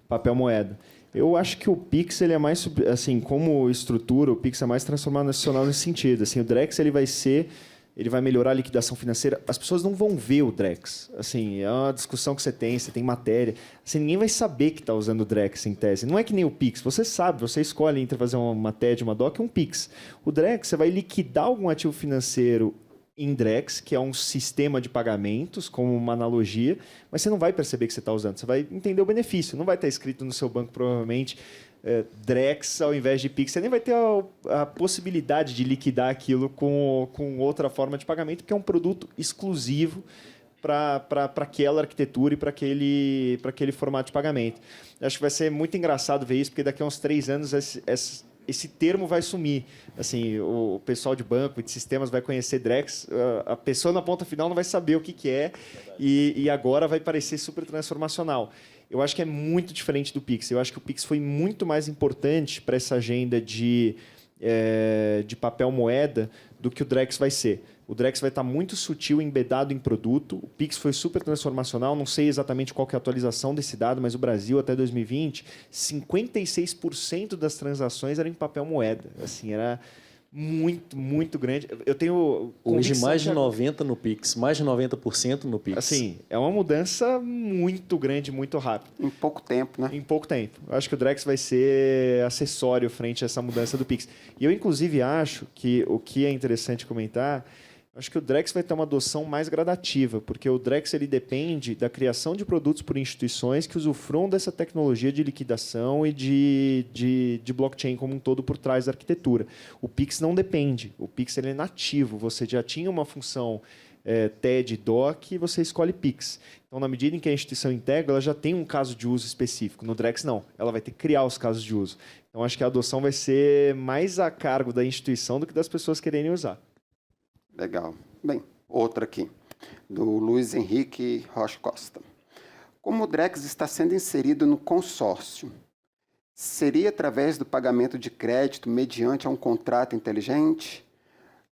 Speaker 3: papel moeda. Eu acho que o Pix, ele é mais, assim, como estrutura, o Pix é mais transformacional nesse sentido. Assim, o Drex, ele vai melhorar a liquidação financeira. As pessoas não vão ver o Drex. Assim, é uma discussão que você tem matéria. Assim, ninguém vai saber que está usando o Drex em tese. Não é que nem o Pix. Você sabe, você escolhe entre fazer uma TED, uma DOC e um Pix. O Drex, você vai liquidar algum ativo financeiro em Drex, que é um sistema de pagamentos, como uma analogia, mas você não vai perceber que você está usando. Você vai entender o benefício. Não vai estar escrito no seu banco, provavelmente, Drex ao invés de Pix. Você nem vai ter a possibilidade de liquidar aquilo com outra forma de pagamento, porque é um produto exclusivo para aquela arquitetura e para aquele formato de pagamento. Acho que vai ser muito engraçado ver isso, porque daqui a uns 3 anos esse termo vai sumir. Assim, o pessoal de banco e de sistemas vai conhecer Drex, a pessoa na ponta final não vai saber o que é, e agora vai parecer super transformacional. Eu acho que é muito diferente do Pix. Eu acho que o Pix foi muito mais importante para essa agenda de papel moeda do que o Drex vai ser. O Drex vai estar muito sutil, embedado em produto. O Pix foi super transformacional. Não sei exatamente qual que é a atualização desse dado, mas o Brasil, até 2020, 56% das transações eram em papel moeda. Assim, era muito, muito grande. Eu tenho
Speaker 2: hoje mais de 90% no Pix, mais de 90% no Pix.
Speaker 3: Assim, é uma mudança muito grande, muito rápida.
Speaker 1: Em pouco tempo, né?
Speaker 3: Em pouco tempo. Eu acho que o Drex vai ser acessório frente a essa mudança do Pix. E eu, inclusive, acho que o que é interessante comentar Acho que o Drex vai ter uma adoção mais gradativa, porque o Drex ele depende da criação de produtos por instituições que usufruam dessa tecnologia de liquidação e de blockchain como um todo por trás da arquitetura. O Pix não depende. O Pix ele é nativo. Você já tinha uma função TED, DOC, e você escolhe Pix. Então, na medida em que a instituição integra, ela já tem um caso de uso específico. No Drex, não. Ela vai ter que criar os casos de uso. Então, acho que a adoção vai ser mais a cargo da instituição do que das pessoas quererem usar.
Speaker 1: Legal. Bem, outra aqui, do Luiz Henrique Rocha Costa. Como o Drex está sendo inserido no consórcio, seria através do pagamento de crédito mediante um contrato inteligente?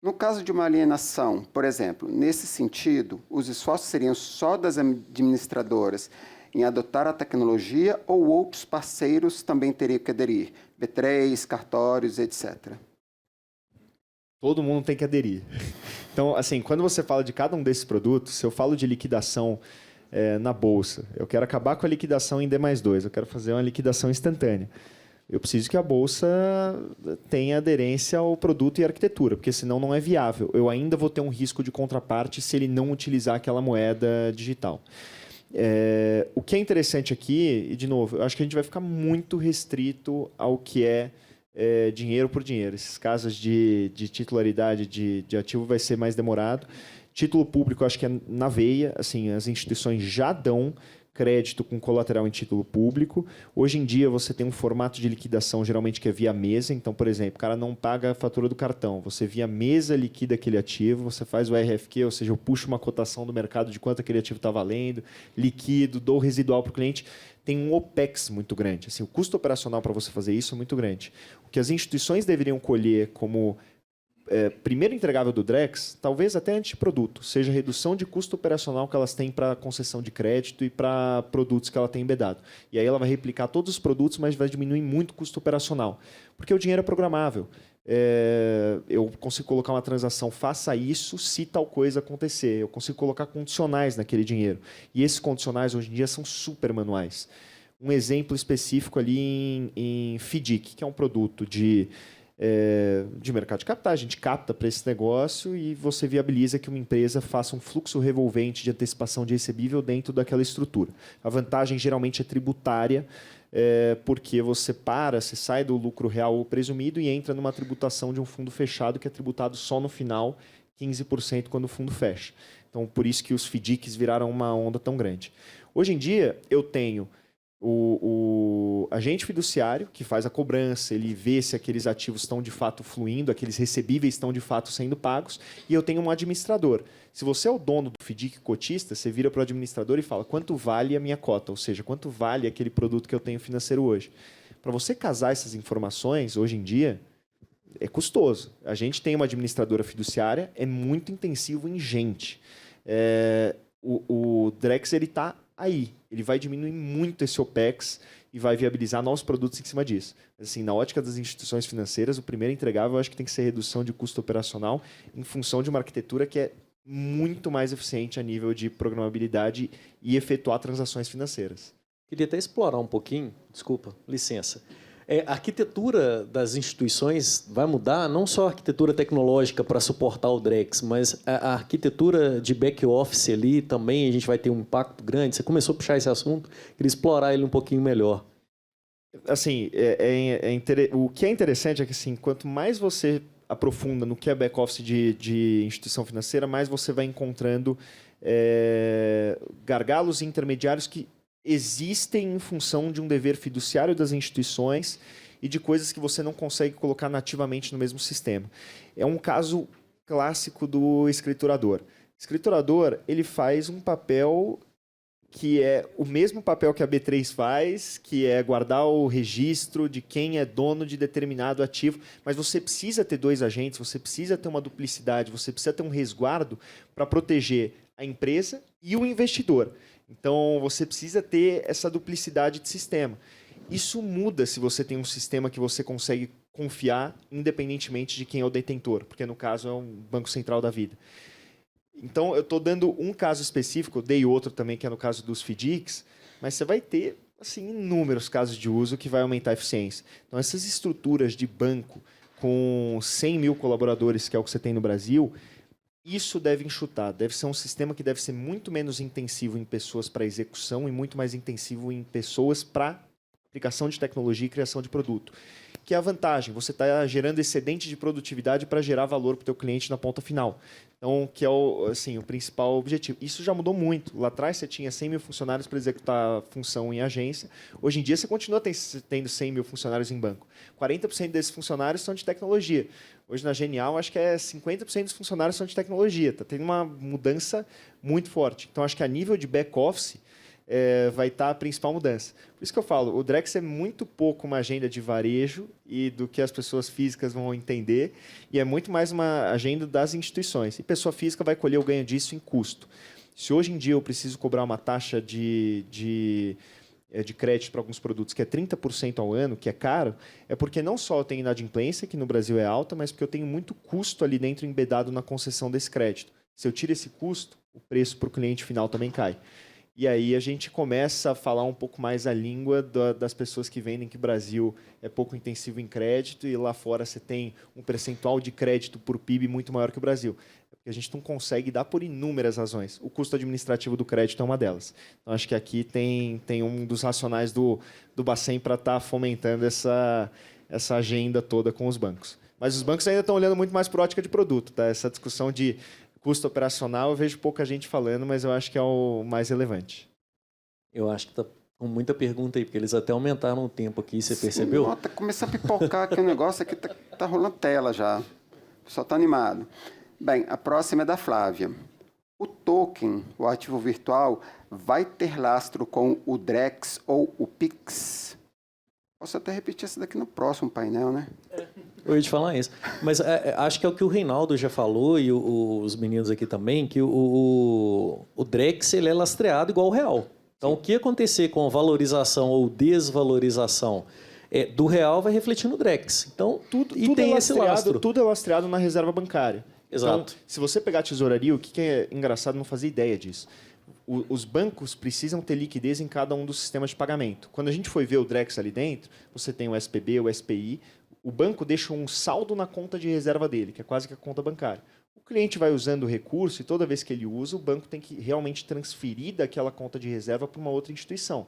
Speaker 1: No caso de uma alienação, por exemplo, nesse sentido, os esforços seriam só das administradoras em adotar a tecnologia ou outros parceiros também teriam que aderir? B3, cartórios, etc.
Speaker 3: Todo mundo tem que aderir. Então, assim, quando você fala de cada um desses produtos, se eu falo de liquidação na bolsa, eu quero acabar com a liquidação em D+2, eu quero fazer uma liquidação instantânea. Eu preciso que a bolsa tenha aderência ao produto e à arquitetura, porque senão não é viável. Eu ainda vou ter um risco de contraparte se ele não utilizar aquela moeda digital. O que é interessante aqui, e de novo, eu acho que a gente vai ficar muito restrito ao que é dinheiro por dinheiro. Esses casos de titularidade de ativo vai ser mais demorado. Título público, eu acho que é na veia. Assim, as instituições já dão crédito com colateral em título público. Hoje em dia, você tem um formato de liquidação, geralmente, que é via mesa. Então, por exemplo, o cara não paga a fatura do cartão. Você, via mesa, liquida aquele ativo. Você faz o RFQ, ou seja, eu puxo uma cotação do mercado de quanto aquele ativo está valendo, liquido, dou o residual para o cliente. Tem um OPEX muito grande. Assim, o custo operacional para você fazer isso é muito grande. O que as instituições deveriam colher como primeiro entregável do Drex, talvez até antes de produto, seja a redução de custo operacional que elas têm para concessão de crédito e para produtos que ela tem embedado. E aí ela vai replicar todos os produtos, mas vai diminuir muito o custo operacional. Porque o dinheiro é programável. Eu consigo colocar uma transação, faça isso se tal coisa acontecer. Eu consigo colocar condicionais naquele dinheiro. E esses condicionais, hoje em dia, são super manuais. Um exemplo específico ali em FDIC, que é um produto de mercado de capitais. A gente capta para esse negócio e você viabiliza que uma empresa faça um fluxo revolvente de antecipação de recebível dentro daquela estrutura. A vantagem geralmente é tributária, porque você sai do lucro real ou presumido e entra numa tributação de um fundo fechado que é tributado só no final, 15% quando o fundo fecha. Então, por isso que os FDICs viraram uma onda tão grande. Hoje em dia, eu tenho o agente fiduciário, que faz a cobrança, ele vê se aqueles ativos estão de fato fluindo, aqueles recebíveis estão de fato sendo pagos, e eu tenho um administrador. Se você é o dono do FDIC cotista, você vira para o administrador e fala quanto vale a minha cota, ou seja, quanto vale aquele produto que eu tenho financeiro hoje. Para você casar essas informações, hoje em dia, é custoso. A gente tem uma administradora fiduciária, é muito intensivo em gente. O Drex está aí. Ele vai diminuir muito esse OPEX e vai viabilizar novos produtos em cima disso. Assim, na ótica das instituições financeiras, o primeiro entregável eu acho que tem que ser redução de custo operacional em função de uma arquitetura que é muito mais eficiente a nível de programabilidade e efetuar transações financeiras.
Speaker 2: Queria até explorar um pouquinho, desculpa, licença. A arquitetura das instituições vai mudar, não só a arquitetura tecnológica para suportar o Drex, mas a arquitetura de back-office ali também a gente vai ter um impacto grande. Você começou a puxar esse assunto, queria explorar ele um pouquinho melhor.
Speaker 3: Assim, o que é interessante é que assim, quanto mais você aprofunda no que é back-office de instituição financeira, mais você vai encontrando gargalos intermediários que existem em função de um dever fiduciário das instituições e de coisas que você não consegue colocar nativamente no mesmo sistema. É um caso clássico do escriturador. O escriturador, ele faz um papel que é o mesmo papel que a B3 faz, que é guardar o registro de quem é dono de determinado ativo, mas você precisa ter dois agentes, você precisa ter uma duplicidade, você precisa ter um resguardo para proteger a empresa e o investidor. Então, você precisa ter essa duplicidade de sistema. Isso muda se você tem um sistema que você consegue confiar, independentemente de quem é o detentor, porque, no caso, é um banco central da vida. Então, eu estou dando um caso específico, eu dei outro também, que é no caso dos FDICs, mas você vai ter assim, inúmeros casos de uso que vai aumentar a eficiência. Então, essas estruturas de banco com 100 mil colaboradores, que é o que você tem no Brasil, isso deve enxutar, deve ser um sistema que deve ser muito menos intensivo em pessoas para execução e muito mais intensivo em pessoas para aplicação de tecnologia e criação de produto. Que é a vantagem, você está gerando excedente de produtividade para gerar valor para o teu cliente na ponta final. Então, que é o principal objetivo. Isso já mudou muito. Lá atrás você tinha 100 mil funcionários para executar função em agência. Hoje em dia você continua tendo 100 mil funcionários em banco. 40% desses funcionários são de tecnologia. Hoje na Genial, acho que 50% dos funcionários são de tecnologia. Está tendo uma mudança muito forte. Então, acho que a nível de back-office, vai estar a principal mudança. Por isso que eu falo, o Drex é muito pouco uma agenda de varejo e do que as pessoas físicas vão entender, e é muito mais uma agenda das instituições. E pessoa física vai colher o ganho disso em custo. Se hoje em dia eu preciso cobrar uma taxa de crédito para alguns produtos que é 30% ao ano, que é caro, é porque não só eu tenho inadimplência, que no Brasil é alta, mas porque eu tenho muito custo ali dentro embedado na concessão desse crédito. Se eu tiro esse custo, o preço para o cliente final também cai. E aí a gente começa a falar um pouco mais a língua das pessoas que vendem que o Brasil é pouco intensivo em crédito e lá fora você tem um percentual de crédito por PIB muito maior que o Brasil. É porque a gente não consegue dar por inúmeras razões. O custo administrativo do crédito é uma delas. Então, acho que aqui tem um dos racionais do Bacen para estar fomentando essa agenda toda com os bancos. Mas os bancos ainda estão olhando muito mais por ótica de produto. Tá? Essa discussão de custo operacional, eu vejo pouca gente falando, mas eu acho que é o mais relevante.
Speaker 2: Eu acho que está com muita pergunta aí, porque eles até aumentaram o tempo aqui, você percebeu?
Speaker 1: Está começando a pipocar aqui o negócio, aqui tá rolando tela já. O pessoal está animado. Bem, a próxima é da Flávia. O token, o ativo virtual, vai ter lastro com o Drex ou o Pix? Posso até repetir isso daqui no próximo painel, né?
Speaker 2: Eu ia te falar isso. Mas acho que é o que o Reinaldo já falou e os meninos aqui também, que o Drex ele é lastreado igual o real. Então, o que acontecer com valorização ou desvalorização do real vai refletir no Drex. Então, tudo tem esse lastro.
Speaker 3: Tudo é lastreado na reserva bancária.
Speaker 2: Exato.
Speaker 3: Então, se você pegar a tesouraria, o que é engraçado, não fazia ideia disso. Os bancos precisam ter liquidez em cada um dos sistemas de pagamento. Quando a gente foi ver o Drex ali dentro, você tem o SPB, o SPI, o banco deixa um saldo na conta de reserva dele, que é quase que a conta bancária. O cliente vai usando o recurso e toda vez que ele usa, o banco tem que realmente transferir daquela conta de reserva para uma outra instituição.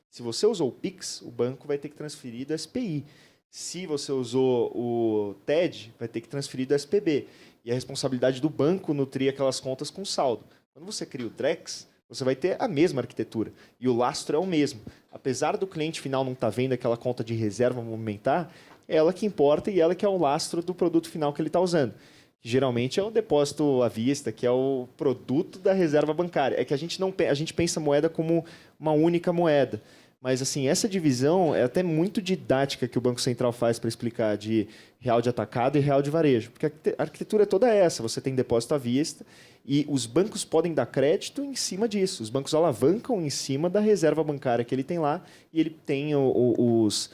Speaker 3: Se você usou o Pix, o banco vai ter que transferir do SPI. Se você usou o TED, vai ter que transferir do SPB. E a responsabilidade do banco nutrir aquelas contas com saldo. Quando você cria o Drex, você vai ter a mesma arquitetura. E o lastro é o mesmo. Apesar do cliente final não estar vendo aquela conta de reserva movimentar, é ela que importa e ela que é o lastro do produto final que ele está usando. Que geralmente é o depósito à vista, que é o produto da reserva bancária. É que a gente pensa a moeda como uma única moeda. Mas assim, essa divisão é até muito didática que o Banco Central faz para explicar de real de atacado e real de varejo. Porque a arquitetura é toda essa. Você tem depósito à vista e os bancos podem dar crédito em cima disso. Os bancos alavancam em cima da reserva bancária que ele tem lá e ele tem os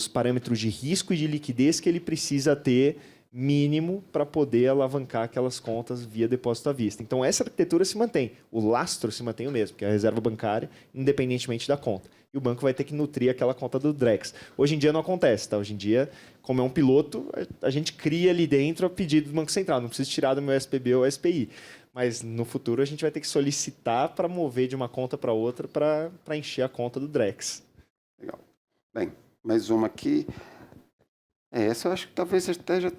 Speaker 3: parâmetros de risco e de liquidez que ele precisa ter mínimo para poder alavancar aquelas contas via depósito à vista. Então, essa arquitetura se mantém. O lastro se mantém o mesmo, que é a reserva bancária, independentemente da conta. E o banco vai ter que nutrir aquela conta do Drex. Hoje em dia não acontece. Tá? Hoje em dia, como é um piloto, a gente cria ali dentro a pedido do Banco Central. Não precisa tirar do meu SPB ou SPI. Mas, no futuro, a gente vai ter que solicitar para mover de uma conta para outra para encher a conta do Drex.
Speaker 1: Legal. Bem, mais uma aqui. Essa eu acho que talvez esteja...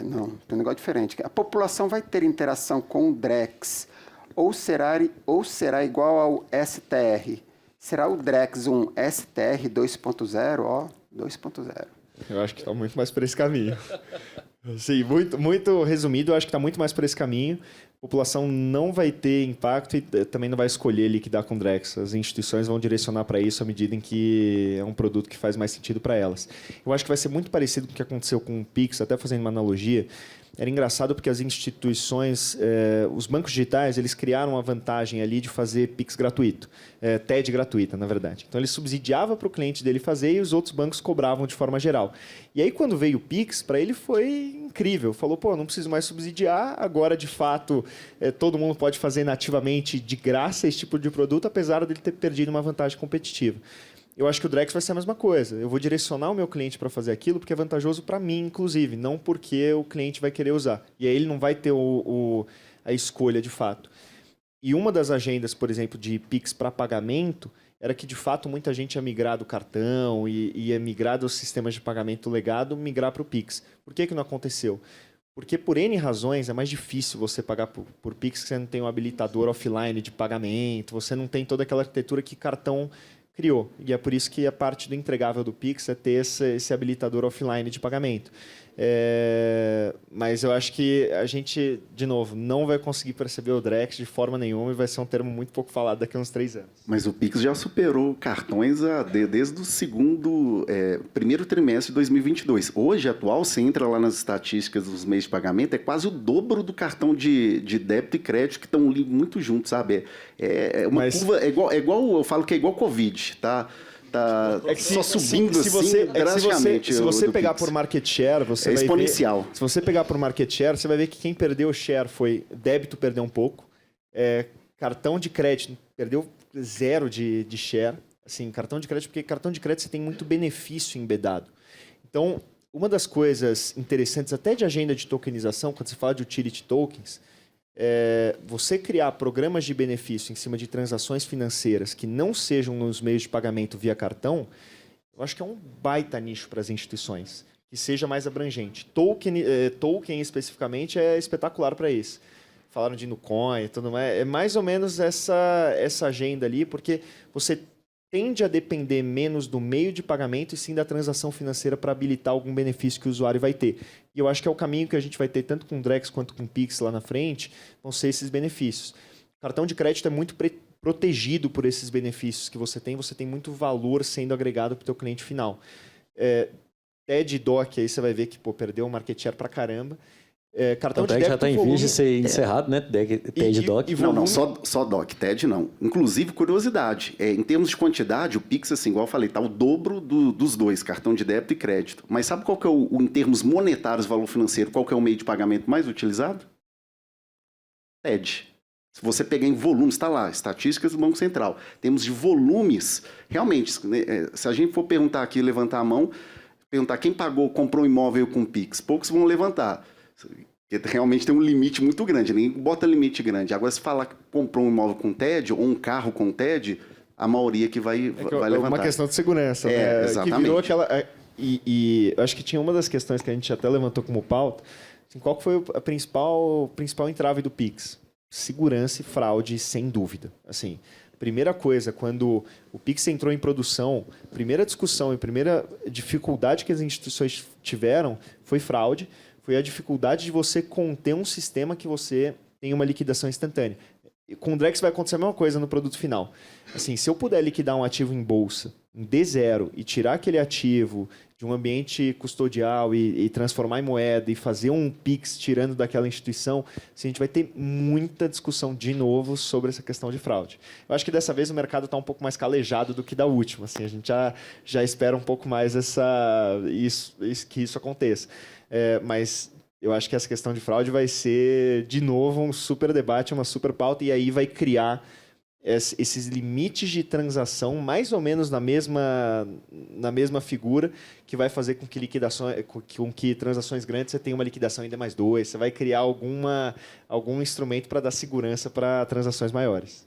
Speaker 1: Não, tem um negócio diferente. A população vai ter interação com o Drex ou será igual ao STR? Será o Drex um STR 2.0? Ó, 2.0.
Speaker 3: Eu acho que está muito mais por esse caminho. Sim, muito resumido, eu acho que está muito mais por esse caminho. A população não vai ter impacto e também não vai escolher liquidar com Drex. As instituições vão direcionar para isso à medida em que é um produto que faz mais sentido para elas. Eu acho que vai ser muito parecido com o que aconteceu com o Pix, até fazendo uma analogia. Era engraçado porque as instituições, os bancos digitais, eles criaram uma vantagem ali de fazer Pix gratuito, TED gratuita, na verdade. Então, ele subsidiava para o cliente dele fazer e os outros bancos cobravam de forma geral. E aí, quando veio o Pix, para ele foi incrível. Falou, pô, não preciso mais subsidiar, agora, de fato, todo mundo pode fazer nativamente de graça esse tipo de produto, apesar dele ter perdido uma vantagem competitiva. eu acho que o Drex vai ser a mesma coisa. Eu vou direcionar o meu cliente para fazer aquilo porque é vantajoso para mim, inclusive, não porque o cliente vai querer usar. E aí ele não vai ter a escolha de fato. E uma das agendas, por exemplo, de Pix para pagamento era que, de fato, muita gente ia migrar do cartão e ia migrar dos sistemas de pagamento legado, migrar para o Pix. Por que não aconteceu? Porque por N razões é mais difícil você pagar por Pix, que você não tem um habilitador offline de pagamento, você não tem toda aquela arquitetura que cartão criou. E é por isso que a parte do entregável do Pix é ter esse habilitador offline de pagamento. Mas eu acho que a gente, de novo, não vai conseguir perceber o Drex de forma nenhuma e vai ser um termo muito pouco falado daqui a uns 3 anos.
Speaker 5: Mas o Pix já superou cartões desde o primeiro trimestre de 2022. Hoje, atual, você entra lá nas estatísticas dos meios de pagamento, é quase o dobro do cartão de débito e crédito que estão muito juntos, sabe? Curva, é igual, eu falo que é igual Covid, tá? Só subindo drasticamente.
Speaker 3: Se você pegar por market share, você vai
Speaker 5: exponencial.
Speaker 3: Se você pegar por market share, você vai ver que quem perdeu share foi débito, perdeu um pouco, cartão de crédito perdeu 0 de share, assim, cartão de crédito, porque cartão de crédito você tem muito benefício embedado. Então, uma das coisas interessantes até de agenda de tokenização, quando você fala de utility tokens, você criar programas de benefício em cima de transações financeiras que não sejam nos meios de pagamento via cartão, eu acho que é um baita nicho para as instituições, que seja mais abrangente. Token especificamente é espetacular para isso. Falaram de Nucoin e tudo mais. É mais ou menos essa agenda ali, porque você tende a depender menos do meio de pagamento e sim da transação financeira para habilitar algum benefício que o usuário vai ter. E eu acho que é o caminho que a gente vai ter tanto com o Drex quanto com o Pix lá na frente, vão ser esses benefícios. O cartão de crédito é muito protegido por esses benefícios que você tem muito valor sendo agregado para o teu cliente final. TED e DOC, aí você vai ver que perdeu o market share para caramba. Cartão de débito
Speaker 2: já está em vias de ser encerrado, né? TED e DOC.
Speaker 5: Não, só DOC, TED não. Inclusive, curiosidade, em termos de quantidade, o Pix, assim, igual eu falei, está o dobro dos dois, cartão de débito e crédito. Mas sabe qual que é em termos monetários, valor financeiro, qual que é o meio de pagamento mais utilizado? TED. Se você pegar em volumes, está lá, estatísticas do Banco Central. Temos de volumes, realmente, se a gente for perguntar aqui, levantar a mão, perguntar quem comprou um imóvel com Pix, poucos vão levantar. Porque realmente tem um limite muito grande, ninguém bota limite grande. Agora, se falar que comprou um imóvel com TED ou um carro com TED, a maioria que vai levantar.
Speaker 3: É uma questão de segurança, né?
Speaker 5: Exatamente.
Speaker 3: Que virou aquela... E acho que tinha uma das questões que a gente até levantou como pauta, assim, qual que foi a principal entrave do Pix? Segurança e fraude, sem dúvida. Assim, primeira coisa, quando o Pix entrou em produção, primeira discussão e primeira dificuldade que as instituições tiveram foi fraude, foi a dificuldade de você conter um sistema que você tem uma liquidação instantânea. E com o Drex vai acontecer a mesma coisa no produto final. Assim, se eu puder liquidar um ativo em bolsa, em D0, e tirar aquele ativo de um ambiente custodial e transformar em moeda e fazer um Pix tirando daquela instituição, assim, a gente vai ter muita discussão de novo sobre essa questão de fraude. Eu acho que dessa vez o mercado está um pouco mais calejado do que da última. Assim, a gente já espera um pouco mais que isso aconteça. Mas eu acho que essa questão de fraude vai ser, de novo, um super debate, uma super pauta, e aí vai criar esses limites de transação mais ou menos na mesma figura, que vai fazer com que transações grandes você tenha uma liquidação ainda mais 2, você vai criar algum instrumento para dar segurança para transações maiores.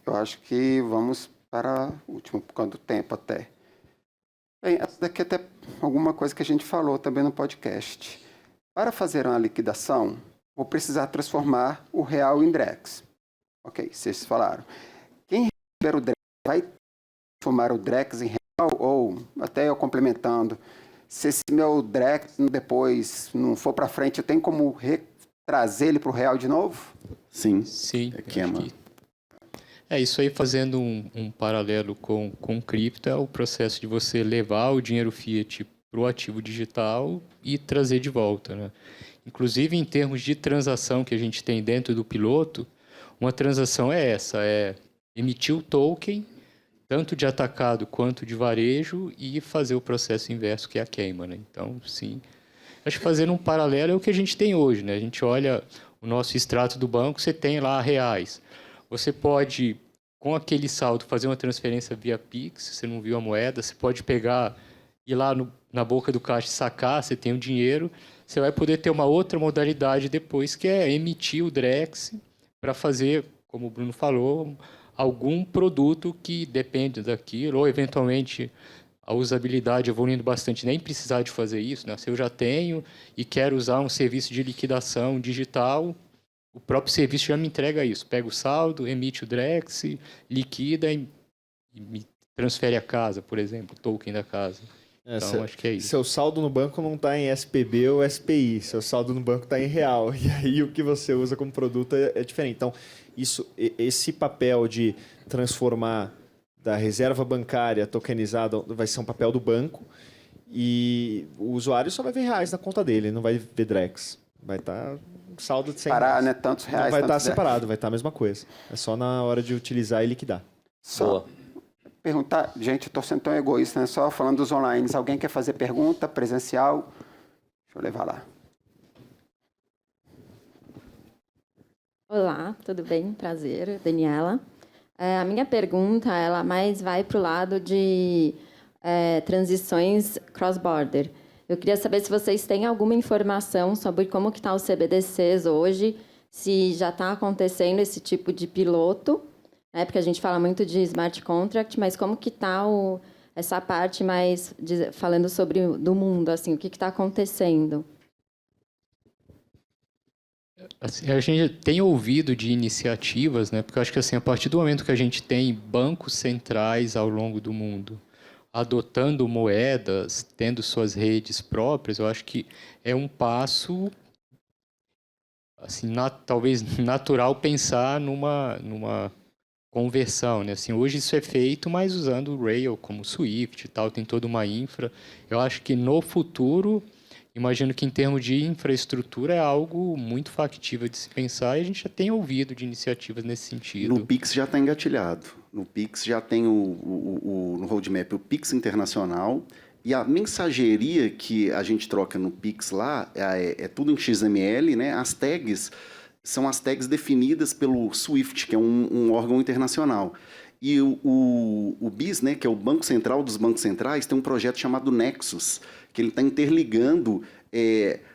Speaker 1: Eu acho que vamos para o último, por causa do tempo até. Bem, essa daqui é até alguma coisa que a gente falou também no podcast. Para fazer uma liquidação, vou precisar transformar o real em Drex. Ok, vocês falaram. Quem receber o Drex vai transformar o Drex em real? Ou, até eu complementando, se esse meu Drex depois não for para frente, eu tenho como trazer ele para o real de novo?
Speaker 5: Sim.
Speaker 4: Queima. Isso aí, fazendo um paralelo com cripto, é o processo de você levar o dinheiro fiat para o ativo digital e trazer de volta, né? Inclusive, em termos de transação que a gente tem dentro do piloto, uma transação é emitir o token, tanto de atacado quanto de varejo, e fazer o processo inverso, que é a queima, né? Então, sim. Acho que fazendo um paralelo é o que a gente tem hoje, né? A gente olha o nosso extrato do banco, você tem lá reais. Você pode com aquele saldo, fazer uma transferência via Pix, você não viu a moeda, você pode pegar, ir lá na boca do caixa e sacar, você tem o dinheiro, você vai poder ter uma outra modalidade depois, que é emitir o Drex para fazer, como o Bruno falou, algum produto que depende daquilo, ou eventualmente a usabilidade evoluindo bastante, nem precisar de fazer isso, né? Se eu já tenho e quero usar um serviço de liquidação digital, o próprio serviço já me entrega isso. Pega o saldo, emite o Drex, liquida e me transfere a casa, por exemplo, o token da casa. Então, acho que é isso.
Speaker 3: Seu saldo no banco não está em SPB ou SPI, seu saldo no banco está em real. E aí o que você usa como produto é diferente. Então, esse papel de transformar da reserva bancária tokenizada vai ser um papel do banco e o usuário só vai ver reais na conta dele, não vai ver Drex. Vai estar saldo de 100
Speaker 1: Parar,
Speaker 3: reais.
Speaker 1: né? Tantos reais,
Speaker 3: Não vai estar
Speaker 1: tantos
Speaker 3: separado, vai estar a mesma coisa. É só na hora de utilizar e liquidar.
Speaker 1: Só perguntar, gente, eu estou sendo tão egoísta, né? Só falando dos online. Alguém quer fazer pergunta presencial? Deixa eu levar lá.
Speaker 6: Olá, tudo bem? Prazer, Daniela. A minha pergunta, ela mais vai para o lado de transições cross-border. Eu queria saber se vocês têm alguma informação sobre como que está os CBDCs hoje, se já está acontecendo esse tipo de piloto, né? Porque a gente fala muito de smart contract, mas como que está essa parte mais falando sobre do mundo, assim, o que está acontecendo?
Speaker 4: Assim, a gente tem ouvido de iniciativas, né? Porque eu acho que assim, a partir do momento que a gente tem bancos centrais ao longo do mundo adotando moedas, tendo suas redes próprias, eu acho que é um passo assim, talvez natural pensar numa conversão, né? Assim, hoje isso é feito, mas usando o Rail como Swift e tal, tem toda uma infra. Eu acho que no futuro, imagino que em termos de infraestrutura é algo muito factível de se pensar e a gente já tem ouvido de iniciativas nesse sentido.
Speaker 5: No Pix já está engatilhado. No Pix já tem no roadmap o Pix internacional e a mensageria que a gente troca no Pix lá é tudo em XML, né? As tags são as tags definidas pelo SWIFT, que é um órgão internacional. E o BIS, né, que é o Banco Central dos Bancos Centrais, tem um projeto chamado Nexus, que ele está interligando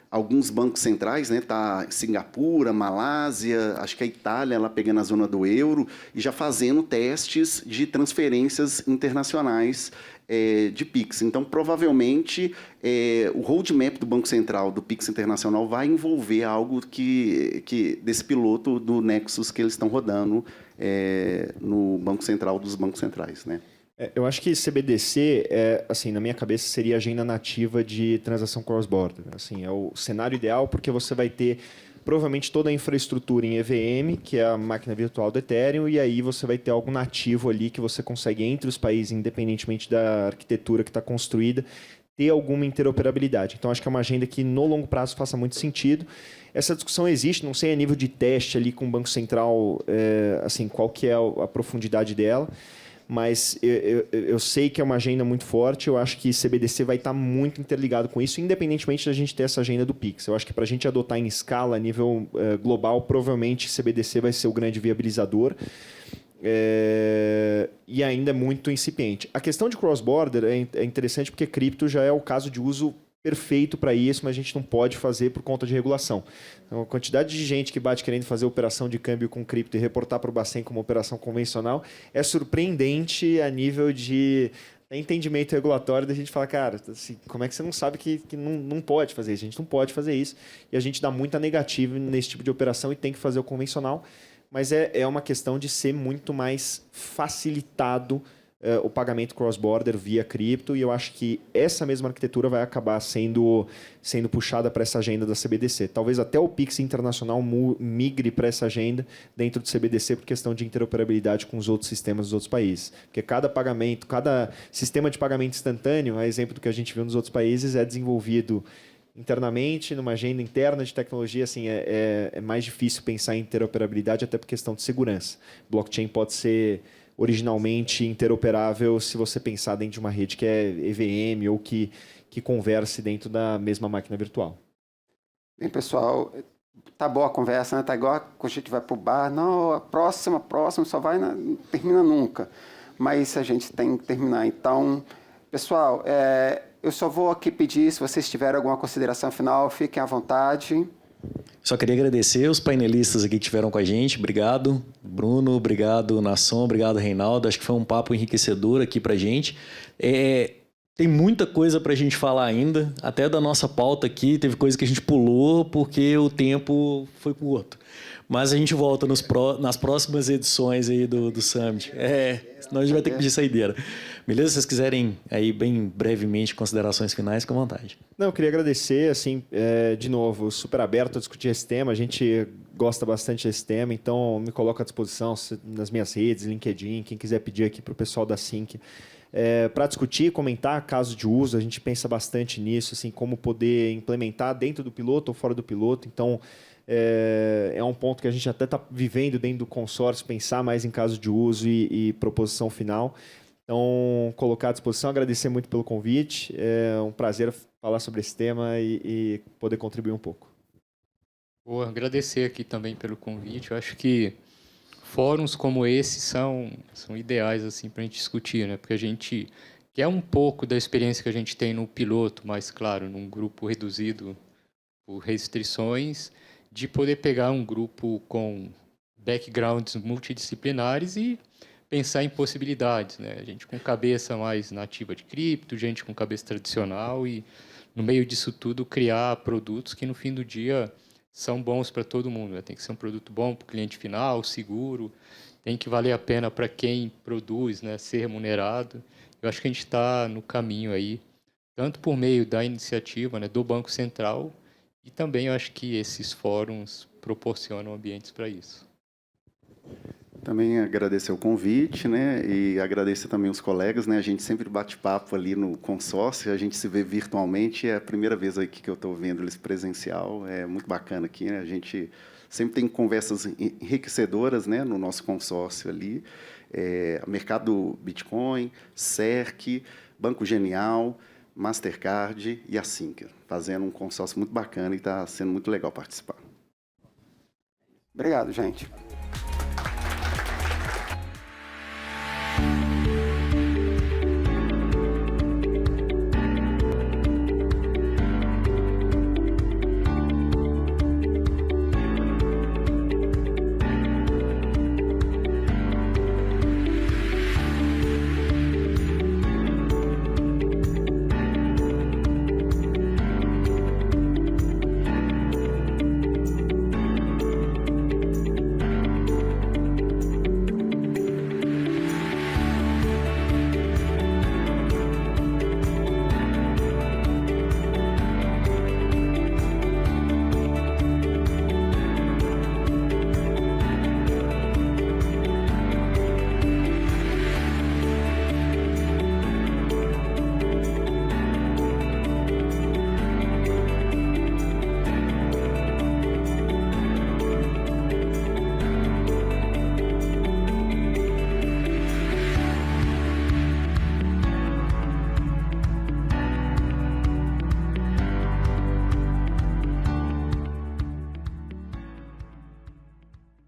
Speaker 5: alguns bancos centrais, né? Tá Singapura, Malásia, acho que a Itália, ela pegando a zona do euro e já fazendo testes de transferências internacionais de Pix. Então, provavelmente, o roadmap do Banco Central, do Pix Internacional, vai envolver algo desse piloto do Nexus que eles estão rodando no Banco Central dos Bancos Centrais, né?
Speaker 3: Eu acho que CBDC, assim, na minha cabeça, seria a agenda nativa de transação cross-border. Assim, é o cenário ideal porque você vai ter provavelmente toda a infraestrutura em EVM, que é a máquina virtual do Ethereum, e aí você vai ter algo nativo ali que você consegue, entre os países, independentemente da arquitetura que está construída, ter alguma interoperabilidade. Então, acho que é uma agenda que, no longo prazo, faça muito sentido. Essa discussão existe, não sei a nível de teste ali com o Banco Central, assim, qual que é a profundidade dela, mas eu sei que é uma agenda muito forte, eu acho que CBDC vai estar muito interligado com isso, independentemente da gente ter essa agenda do Pix. Eu acho que para a gente adotar em escala, a nível global, provavelmente CBDC vai ser o grande viabilizador. E ainda é muito incipiente. A questão de cross-border é interessante porque cripto já é o caso de uso perfeito para isso, mas a gente não pode fazer por conta de regulação. Então, a quantidade de gente que bate querendo fazer operação de câmbio com cripto e reportar para o Bacen como operação convencional é surpreendente a nível de entendimento regulatório da gente falar, cara, assim, como é que você não sabe que não pode fazer isso? A gente não pode fazer isso e a gente dá muita negativa nesse tipo de operação e tem que fazer o convencional, mas é uma questão de ser muito mais facilitado o pagamento cross-border via cripto, e eu acho que essa mesma arquitetura vai acabar sendo puxada para essa agenda da CBDC. Talvez até o Pix internacional migre para essa agenda dentro do CBDC por questão de interoperabilidade com os outros sistemas dos outros países. Porque cada sistema de pagamento instantâneo, a exemplo do que a gente viu nos outros países, é desenvolvido internamente, numa agenda interna de tecnologia, assim, é mais difícil pensar em interoperabilidade até por questão de segurança. Blockchain pode ser originalmente interoperável se você pensar dentro de uma rede que é EVM ou que converse dentro da mesma máquina virtual.
Speaker 1: Bem, pessoal, tá boa a conversa, né? Tá igual quando a gente vai pro bar, não, a próxima, só vai, não termina nunca. Mas a gente tem que terminar. Então, pessoal, eu só vou aqui pedir, se vocês tiverem alguma consideração final, fiquem à vontade.
Speaker 2: Só queria agradecer os painelistas aqui que estiveram com a gente. Obrigado, Bruno. Obrigado, Nasson. Obrigado, Reinaldo. Acho que foi um papo enriquecedor aqui para a gente. Tem muita coisa para a gente falar ainda. Até da nossa pauta aqui, teve coisa que a gente pulou porque o tempo foi curto. Mas a gente volta nas próximas edições aí do Summit. Senão a gente vai ter que pedir saideira. Beleza? Se vocês quiserem aí bem brevemente considerações finais, fica à vontade.
Speaker 3: Não, eu queria agradecer, assim, de novo, super aberto a discutir esse tema. A gente gosta bastante desse tema, então me coloco à disposição nas minhas redes, LinkedIn, quem quiser pedir aqui para o pessoal da Sync. Para discutir, comentar caso de uso, a gente pensa bastante nisso, assim, como poder implementar dentro do piloto ou fora do piloto. Então, é um ponto que a gente até está vivendo dentro do consórcio, pensar mais em caso de uso e proposição final. Então, colocar à disposição, agradecer muito pelo convite. É um prazer falar sobre esse tema e poder contribuir um pouco.
Speaker 4: Vou agradecer aqui também pelo convite. Eu acho que fóruns como esse são ideais assim, para a gente discutir, né? Porque a gente quer um pouco da experiência que a gente tem no piloto, mas, claro, num grupo reduzido por restrições, de poder pegar um grupo com backgrounds multidisciplinares e pensar em possibilidades, né? A gente com cabeça mais nativa de cripto, gente com cabeça tradicional e, no meio disso tudo, criar produtos que, no fim do dia, são bons para todo mundo, né? Tem que ser um produto bom para o cliente final, seguro, tem que valer a pena para quem produz, né? Ser remunerado. Eu acho que a gente está no caminho aí, tanto por meio da iniciativa, né, do Banco Central, e também eu acho que esses fóruns proporcionam ambientes para isso.
Speaker 5: Também agradecer o convite, né? E agradecer também os colegas, né? A gente sempre bate papo ali no consórcio, a gente se vê virtualmente, é a primeira vez aqui que eu estou vendo eles presencial, é muito bacana aqui, né? A gente sempre tem conversas enriquecedoras, né? No nosso consórcio ali, Mercado Bitcoin, CERC, Banco Genial, Mastercard e a Sync, fazendo um consórcio muito bacana e está sendo muito legal participar.
Speaker 1: Obrigado, gente.